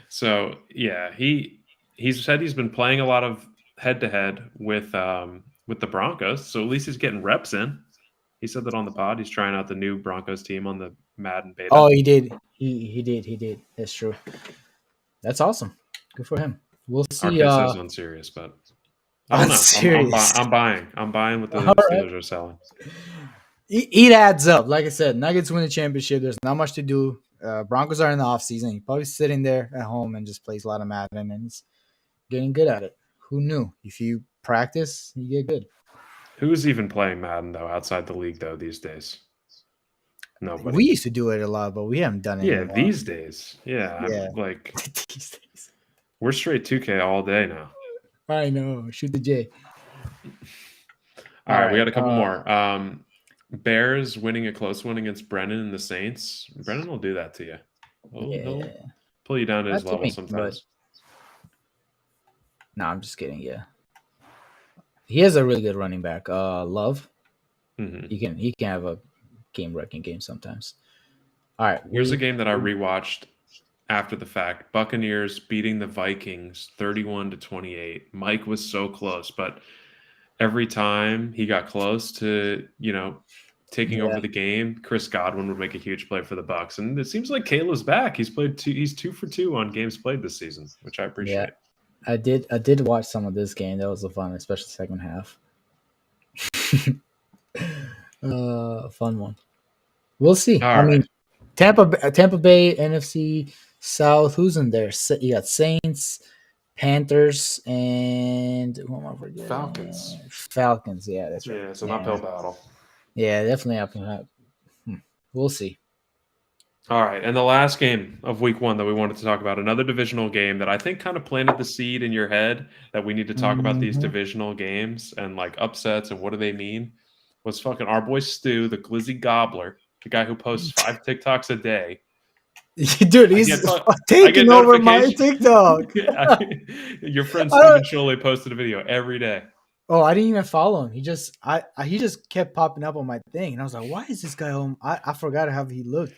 So yeah, he's said he's been playing a lot of head to head with the Broncos, so at least he's getting reps in. He said that on the pod. He's trying out the new Broncos team on the Madden beta. Oh, he did. He did. That's true. That's awesome. Good for him. We'll see. Arcade says unserious, but I don't I'm know. serious. I'm buying. I'm buying what the All right. Steelers are selling. It adds up. Like I said, Nuggets win the championship. There's not much to do. Broncos are in the offseason. He probably sitting there at home and just plays a lot of Madden, and he's getting good at it. Who knew? If you practice, you get good. Who's even playing Madden though outside the league though these days? Nobody. We used to do it a lot, but we haven't done it Yeah, anymore. these days. Yeah, Yeah. I'm like These days. we're straight 2K all day now. I know. Shoot the J. All right, we right. got a couple more. Bears winning a close one against Brennan and the Saints. Brennan will do that to you. He'll Yeah. pull you down to his Not to level me, sometimes. No, I'm just kidding. Yeah. He has a really good running back. Love. Hmm. He can have a game wrecking game sometimes. All right. Here's a game that I rewatched after the fact. Buccaneers beating the Vikings 31-28. Mike was so close, but every time he got close to, taking over the game, Chris Godwin would make a huge play for the Bucks. And it seems like Kayla's back. He's 2 for 2 on games played this season, which I appreciate. Yeah. I did watch some of this game. That was a fun, especially second half. Fun one. We'll see. All right. Tampa Bay, NFC South. Who's in there? You got Saints, Panthers, and who am I forgetting? Falcons. Falcons. Yeah, that's right. Yeah, it's an uphill battle. Yeah, definitely uphill. We'll see. All right, and the last game of week 1 that we wanted to talk about, another divisional game that I think kind of planted the seed in your head that we need to talk about these divisional games and like upsets and what do they mean, was fucking our boy Stu, the Glizzy Gobbler, the guy who posts 5 TikToks a day. Dude, he's taking over my TikTok. Your friend Steven Sholey posted a video every day. Oh, I didn't even follow him. He just kept popping up on my thing, and I was like, "Why is this guy on?" I forgot how he looked.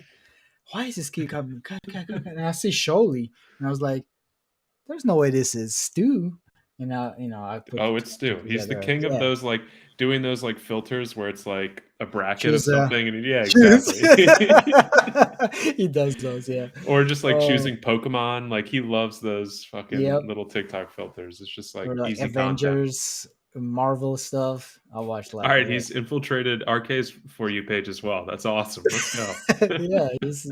Why is this kid coming? And I see Sholey, and I was like, "There's no way this is Stu." And I put. Oh, it's Stu. He's the king of those like doing those like filters where it's like a bracket of something, and yeah, exactly. He does those, yeah. Or just like choosing Pokemon. Like he loves those fucking little TikTok filters. It's just like, or easy Avengers, content. Marvel stuff. I watched like. All right, he's infiltrated RK's For You page as well. That's awesome. Let's go. Yeah, he's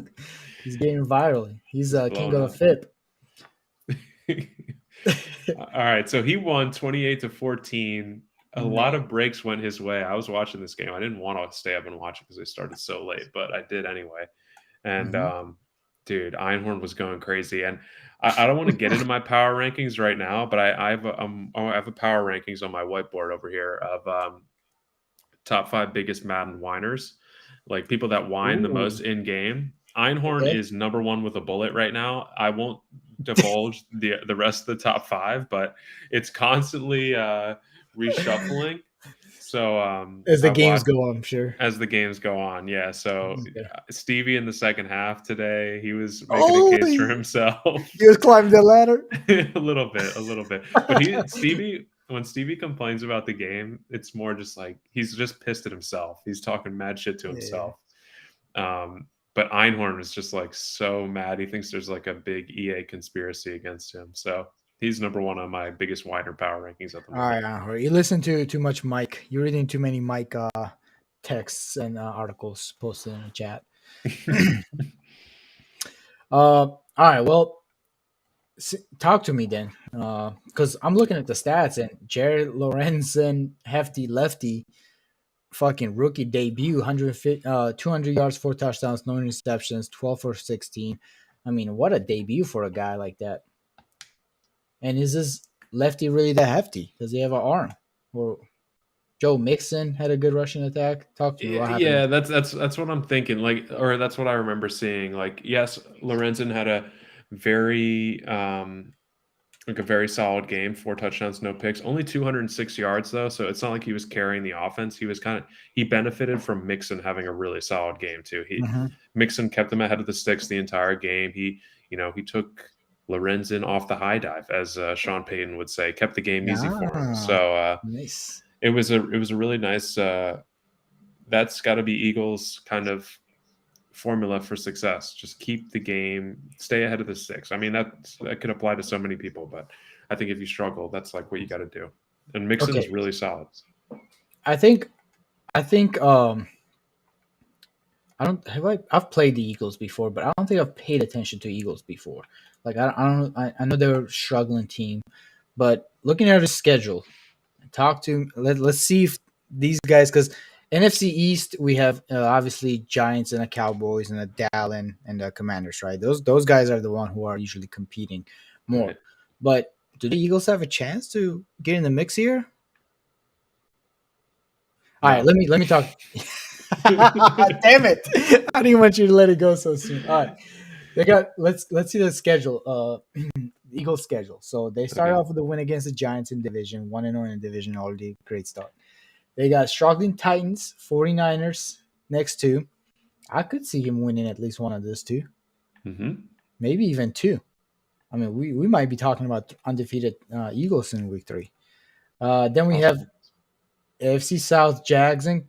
getting viral. He's king of the FIP. All right, so he won 28-14. A lot of breaks went his way. I was watching this game. I didn't want to stay up and watch it because they started so late, but I did anyway. And dude, Einhorn was going crazy. And I don't want to get into my power rankings right now, but I have a power rankings on my whiteboard over here of top 5 biggest Madden whiners, like people that whine the most in game. Einhorn is number 1 with a bullet right now. I won't divulge the rest of the top 5, but it's constantly reshuffling. So as the games go on, I'm sure. As the games go on, yeah. So Stevie in the second half today, he was making a case for himself. He was climbing the ladder. a little bit. But when Stevie complains about the game, it's more just like he's just pissed at himself. He's talking mad shit to himself. But Einhorn is just like so mad. He thinks there's like a big EA conspiracy against him. So he's number 1 on my biggest whiner power rankings at the moment. All right, you listen to too much Mike. You're reading too many Mike texts and articles posted in the chat. All right, well, talk to me then, because I'm looking at the stats and Jared Lorenzen, hefty lefty, fucking rookie debut, 200 yards, 4 touchdowns, no interceptions, 12 for 16. I mean, what a debut for a guy like that. And is this lefty really that hefty? Does he have an arm? Or Joe Mixon had a good rushing attack? Talk to me. Yeah, that's what I'm thinking. Like, or that's what I remember seeing. Like, yes, Lorenzen had a Very like a very solid game, 4 touchdowns, no picks, only 206 yards though. So it's not like he was carrying the offense. He benefited from Mixon having a really solid game too. Mm-hmm. Mixon kept him ahead of the sticks the entire game. He took Lorenzen off the high dive, as Sean Payton would say, kept the game easy for him. Ah, So nice. it was a really nice. That's got to be Eagles' kind of formula for success. Just keep the game, stay ahead of the six. I mean, that could apply to so many people, but I think if you struggle, that's like what you got to do. And Mixon's Okay, really solid. I think I don't have I've played the Eagles before, but I don't think I've paid attention to Eagles before. Like I don't I know they're a struggling team, but looking at the schedule, let's see if these guys, because NFC East we have obviously Giants and the Cowboys and the Dallin and the Commanders, right? Those guys are the one who are usually competing more. Right. But do the Eagles have a chance to get in the mix here? All right, No. let me talk. Damn it! I didn't want you to let it go so soon. All right, they got let's see the schedule. The Eagles schedule. So they started Okay. off with a win against the Giants in division, 1-0 in division, already great start. They got struggling Titans, 49ers next two. I could see him winning at least one of those two, Mm-hmm. maybe even two. I mean, we might be talking about undefeated Eagles in week three. Then we have Possible. AFC South Jags and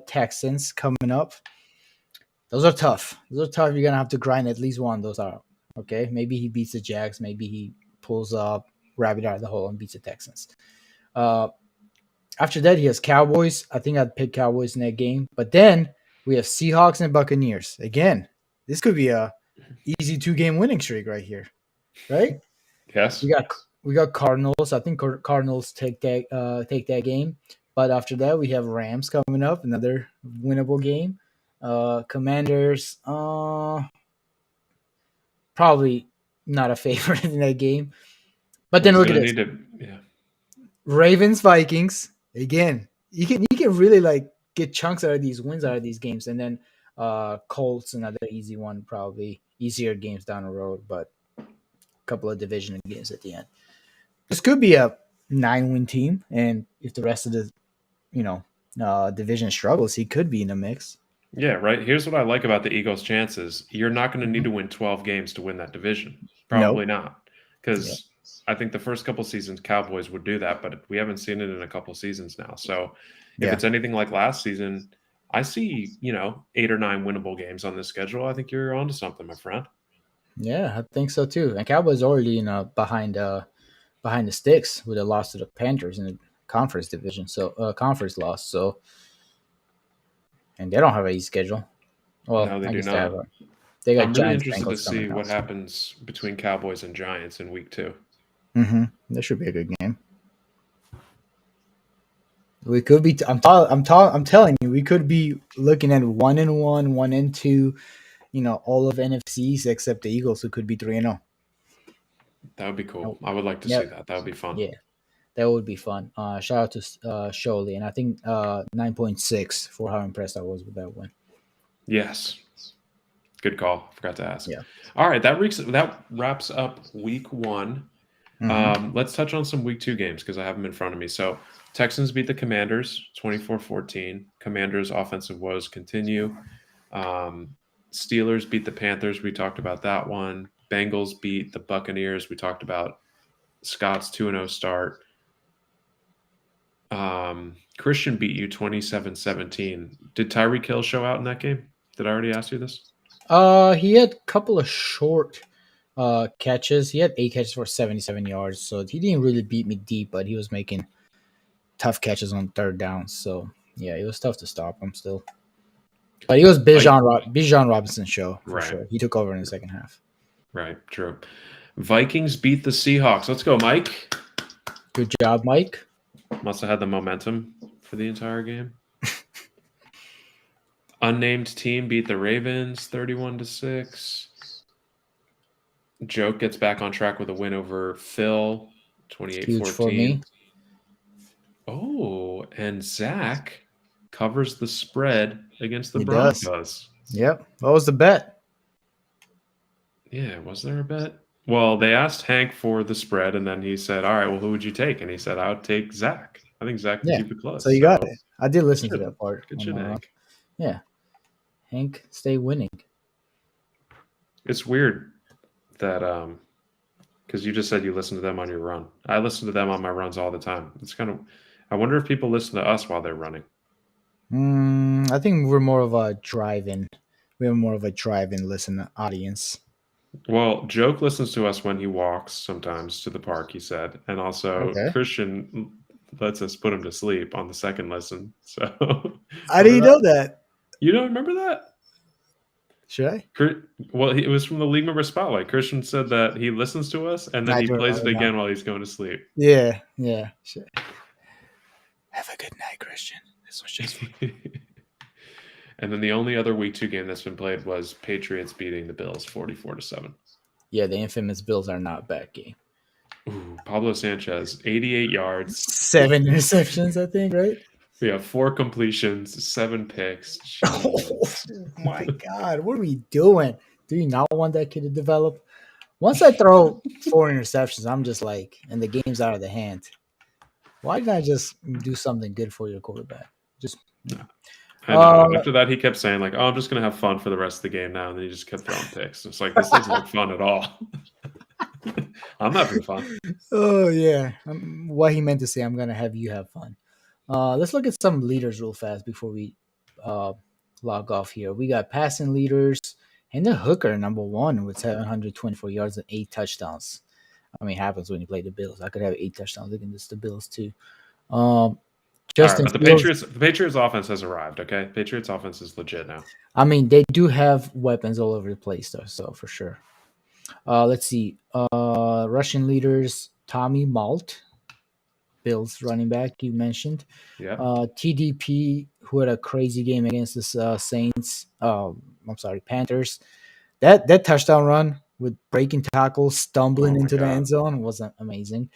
Texans coming up. Those are tough. Those are tough. You're gonna have to grind at least one of those out. Okay, maybe he beats the Jags. Maybe he pulls up rabbit out of the hole and beats the Texans. Uh, After that, he has Cowboys. I think I'd pick Cowboys in that game. But then we have Seahawks and Buccaneers. Again, this could be a easy 2-game winning streak right here, right? Yes. We got Cardinals. I think Cardinals take that game. But after that, we have Rams coming up, another winnable game. Commanders, probably not a favorite in that game. But Well, then he's look at gonna this: need to. Yeah. Ravens, Vikings. Again, you can really like get chunks out of these wins out of these games, and then Colts, another easy one, probably easier games down the road, but a couple of division games at the end. This could be a 9-win team, and if the rest of the division struggles, he could be in the mix. Yeah. Right. Here's what I like about the Eagles' chances. You're not going to need Mhm. to win 12 games to win that division. Nope. Probably not, Yeah. because I think the first couple seasons Cowboys would do that, but we haven't seen it in a couple seasons now. So if Yeah. it's anything like last season, I see 8 or 9 winnable games on this schedule. I think you're onto something, my friend. Yeah, I think so too. And Cowboys already behind the sticks with a loss to the Panthers in the conference division. So conference loss. So and they don't have a easy schedule. Well, No, they I do guess they have not. a they got I'm really Giants interested to Bengals coming see out. what So. happens between Cowboys and Giants in week 2. That should be a good game. We could be. I'm telling you, we could be looking at 1-1, 1-2. All of NFCs except the Eagles, who could be 3-0. That would be Oh, cool. I would like to see yep. that. That would be fun. Yeah, that would be fun. Shout out to Sholey, and I think 9.6 for how impressed I was with that one. Yes. Good call. Forgot to ask. Yeah. All right, that wraps up week 1. Hmm. Let's touch on some week 2 games because I have them in front of me. So Texans beat the Commanders 24-14. Commanders offensive woes continue. Um, Steelers beat the Panthers. We talked about that one. Bengals beat the Buccaneers. We talked about Scott's 2-0 start. Christian beat you 27-17. Did Tyreek Hill show out in that game? Did I already ask you this? He had a couple of short catches. He had 8 catches for 77 yards, so he didn't really beat me deep, but he was making tough catches on third down. So yeah, it was tough to stop him still. But it was Like, Bijan Robinson's show for right, sure. He took over in the second half. right, true. Vikings beat the Seahawks. Let's go, Mike. Good job, Mike. Must have had the momentum for the entire game. Unnamed team beat the Ravens 31-6. Joke gets back on track with a win over Phil Huge for me. 28-14. Oh, and Zach covers the spread against the He does. Broncos. Yep. What was the bet? Yeah, was there a bet? Well, they asked Hank for the spread, and then he said, "All right, well, who would you take?" And he said, "I would take Zach. I think Zach can Yeah. keep it So close." you got So it. I did good listen to shit, that part good on shit, my run. Hank. Yeah. Hank, stay winning. It's weird that because you just said you listen to them on your run. I listen to them on my runs all the time. It's kind of. I wonder if people listen to us while they're running. I think we're more of a drive-in. We're more of a drive-in listen audience. Well, Joke listens to us when he walks sometimes to the park, he said. And also Okay. Christian lets us put him to sleep on the second listen. So I remember didn't that? know that. You don't remember that? Should I? Well, it was from the League Member Spotlight. Christian said that he listens to us and then I he do plays it remember now. again while he's going to sleep. Yeah, yeah. Sure. Have a good night, Christian. This was just fun. And then the only other week 2 game that's been played was Patriots beating the Bills 44-7. Yeah, the infamous Bills are not back game. Ooh, Pablo Sanchez, 88 yards. 7 interceptions, I think, right? We have 4 completions, 7 picks. Oh Jeez. my God, what are we doing? Do you not want that kid to develop? Once I throw 4 interceptions, I'm just like, and the game's out of the hand. Why didn't I just do something good for your quarterback? Just, you know. I know. Uh, After that, he kept saying, like, oh, I'm just going to have fun for the rest of the game now. And then he just kept throwing picks. It's like, this doesn't look fun at all. I'm having fun. oh yeah, what he meant to say. I'm gonna have you have fun. Let's look at some leaders real fast before we uh, log off here. We got passing leaders and the hooker number one with 724 yards and 8 touchdowns. I mean, it happens when you play the Bills. I could have 8 touchdowns against the Bills too. Um, All right. Justin But the Fields. Patriots offense has arrived. Okay. Patriots offense is legit now. I mean, they do have weapons all over the place, though. So for sure. Let's see. Russian leaders: Tommy Malt, Bills running back you mentioned. Yeah. TDP, who had a crazy game against the Saints. I'm sorry, Panthers. That touchdown run with breaking tackles, Oh stumbling my into the God. end zone was amazing.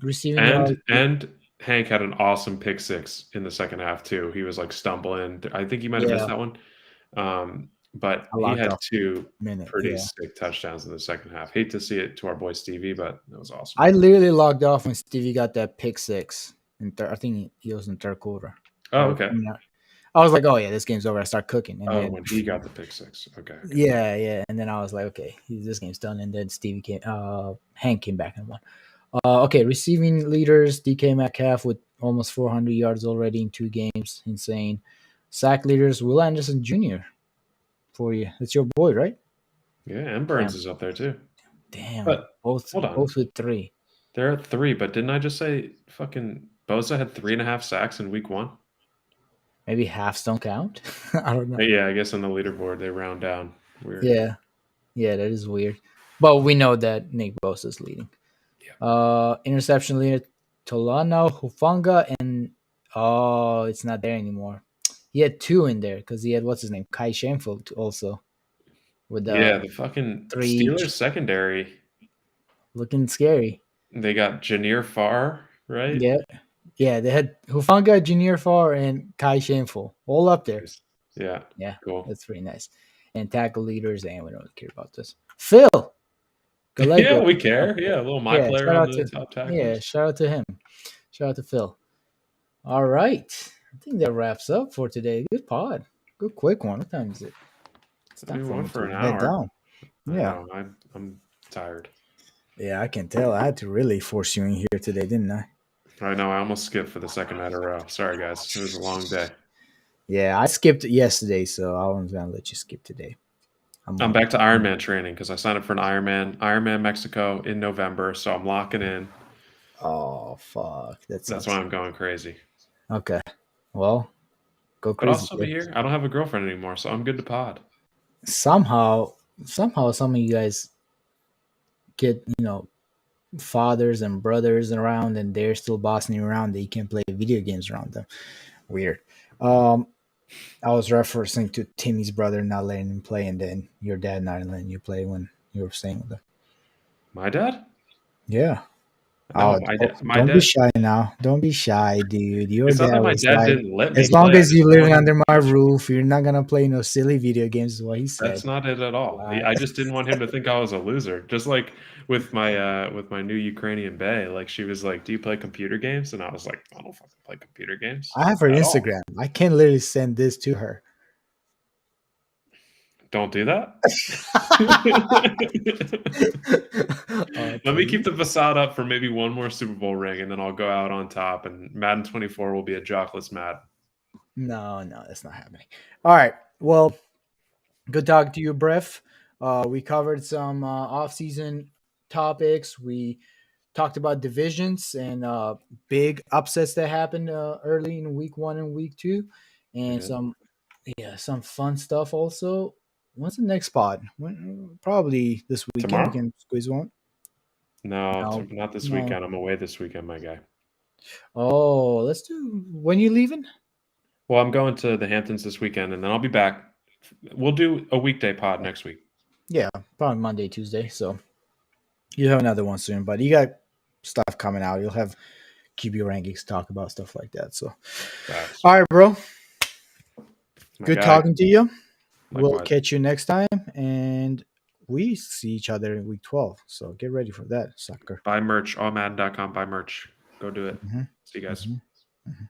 Receiving yards. And Hank had an awesome pick six in the second half too. He was like stumbling. I think he might have missed Yeah, that one. But I he logged had off 2 a minute. pretty Yeah, sick touchdowns in the second half. Hate to see it to our boy Stevie, but it was awesome. I literally logged off when Stevie got that pick six. I think he was in third quarter. Oh, Or okay. I was like, oh yeah, this game's over. I start cooking, and Oh, then when he got the pick six. Okay, okay. yeah, yeah, and then I was like, okay, this game's done. And then Stevie came, Hank came back and won. Okay, receiving leaders: DK Metcalf with almost 400 yards already in 2 games, insane. Sack leaders: Will Anderson Jr. for you. That's your boy, right? Yeah, and Burns Damn, is up there too. damn, But both hold on. both with 3. They're at 3, but didn't I just say fucking Bosa had 3.5 sacks in week 1? Maybe halves don't count. I don't know. Yeah, I guess on the leaderboard they round down. Weird. Yeah, yeah, that is weird. But we know that Nick Bosa is leading. Yeah. Interception leader Tolano Hufanga, and oh, it's not there anymore. He had 2 in there because he had what's his name, Kai Shamfeld also with Yeah, the fucking 3 Steelers each, secondary. looking scary. They got Janeer Farr, right? Yeah, yeah, they had Hufanga, Junior Farr, and Kai Shameful all up there. Nice. Yeah, Yeah, cool. that's pretty nice. And tackle leaders, and we don't care about this. Phil Yeah, Gallego, we care. Yeah, a little my yeah, player shout on out the to top tacklers. shout out to him. Shout out to Phil. All right. I think that wraps up for today. Good pod. Good quick one. What time is it? It's I time mean, we for went me for to an head hour. down. I Yeah. know. I'm tired. Yeah, I can tell. I had to really force you in here today, didn't I? I know. I almost skipped for the second night in a row. Sorry, guys. It was a long day. Yeah, I skipped yesterday, so I was gonna let you skip today. I'm back to Ironman training because I signed up for an Ironman Mexico in November. So I'm locking in. Oh fuck. That That's why sucks. I'm going crazy. Okay. Well, go But I'll crazy, still be kid. here. I don't have a girlfriend anymore, so I'm good to pod. Somehow some of you guys get, fathers and brothers around and they're still bossing you around that you can play video games around them. Weird. Um, I was referencing to Timmy's brother not letting him play, and then your dad not letting you play when you were staying with him. My dad? Yeah, Oh, No, my don't be dad. shy now. Don't be shy, dude. Your It's not dad that my was dad like, didn't let me as long play. I as just you're didn't living want him under to my coach me. roof, you're not gonna play no silly video games. Is what he said. That's not it at all. Right. I just didn't want him to think I was a loser. Just like with my new Ukrainian bae, like she was like, "Do you play computer games?" And I was like, "I don't fucking play computer games I have her at all." Instagram. I can literally send this to her. Don't do that. Let me keep Please. the facade up for maybe one more Super Bowl ring, and then I'll go out on top. And Madden 24 will be a jockless Madden. No, no, that's not happening. All right. Well, good talking to you, Bref. We covered some off-season topics. We talked about divisions and big upsets that happened early in week 1 and week 2, We and did some fun stuff also. When's the next pod? Probably this weekend. We tomorrow. can squeeze one. No, No, not this no. weekend. I'm away this weekend, my guy. Oh, let's do. When you leaving? Well, I'm going to the Hamptons this weekend, and then I'll be back. We'll do a weekday pod next week. Yeah, probably Monday, Tuesday. So you'll have another one soon. But you got stuff coming out. You'll have QB rankings, talk about stuff like that. So, Facts. all right, bro. My Good guy. talking to you. We'll Likewise. catch you next time, and we see each other in week 12. So get ready for that, sucker. Buy merch, allmadden.com. Buy merch. Go do it. Mhm, See you guys. mhm, mhm.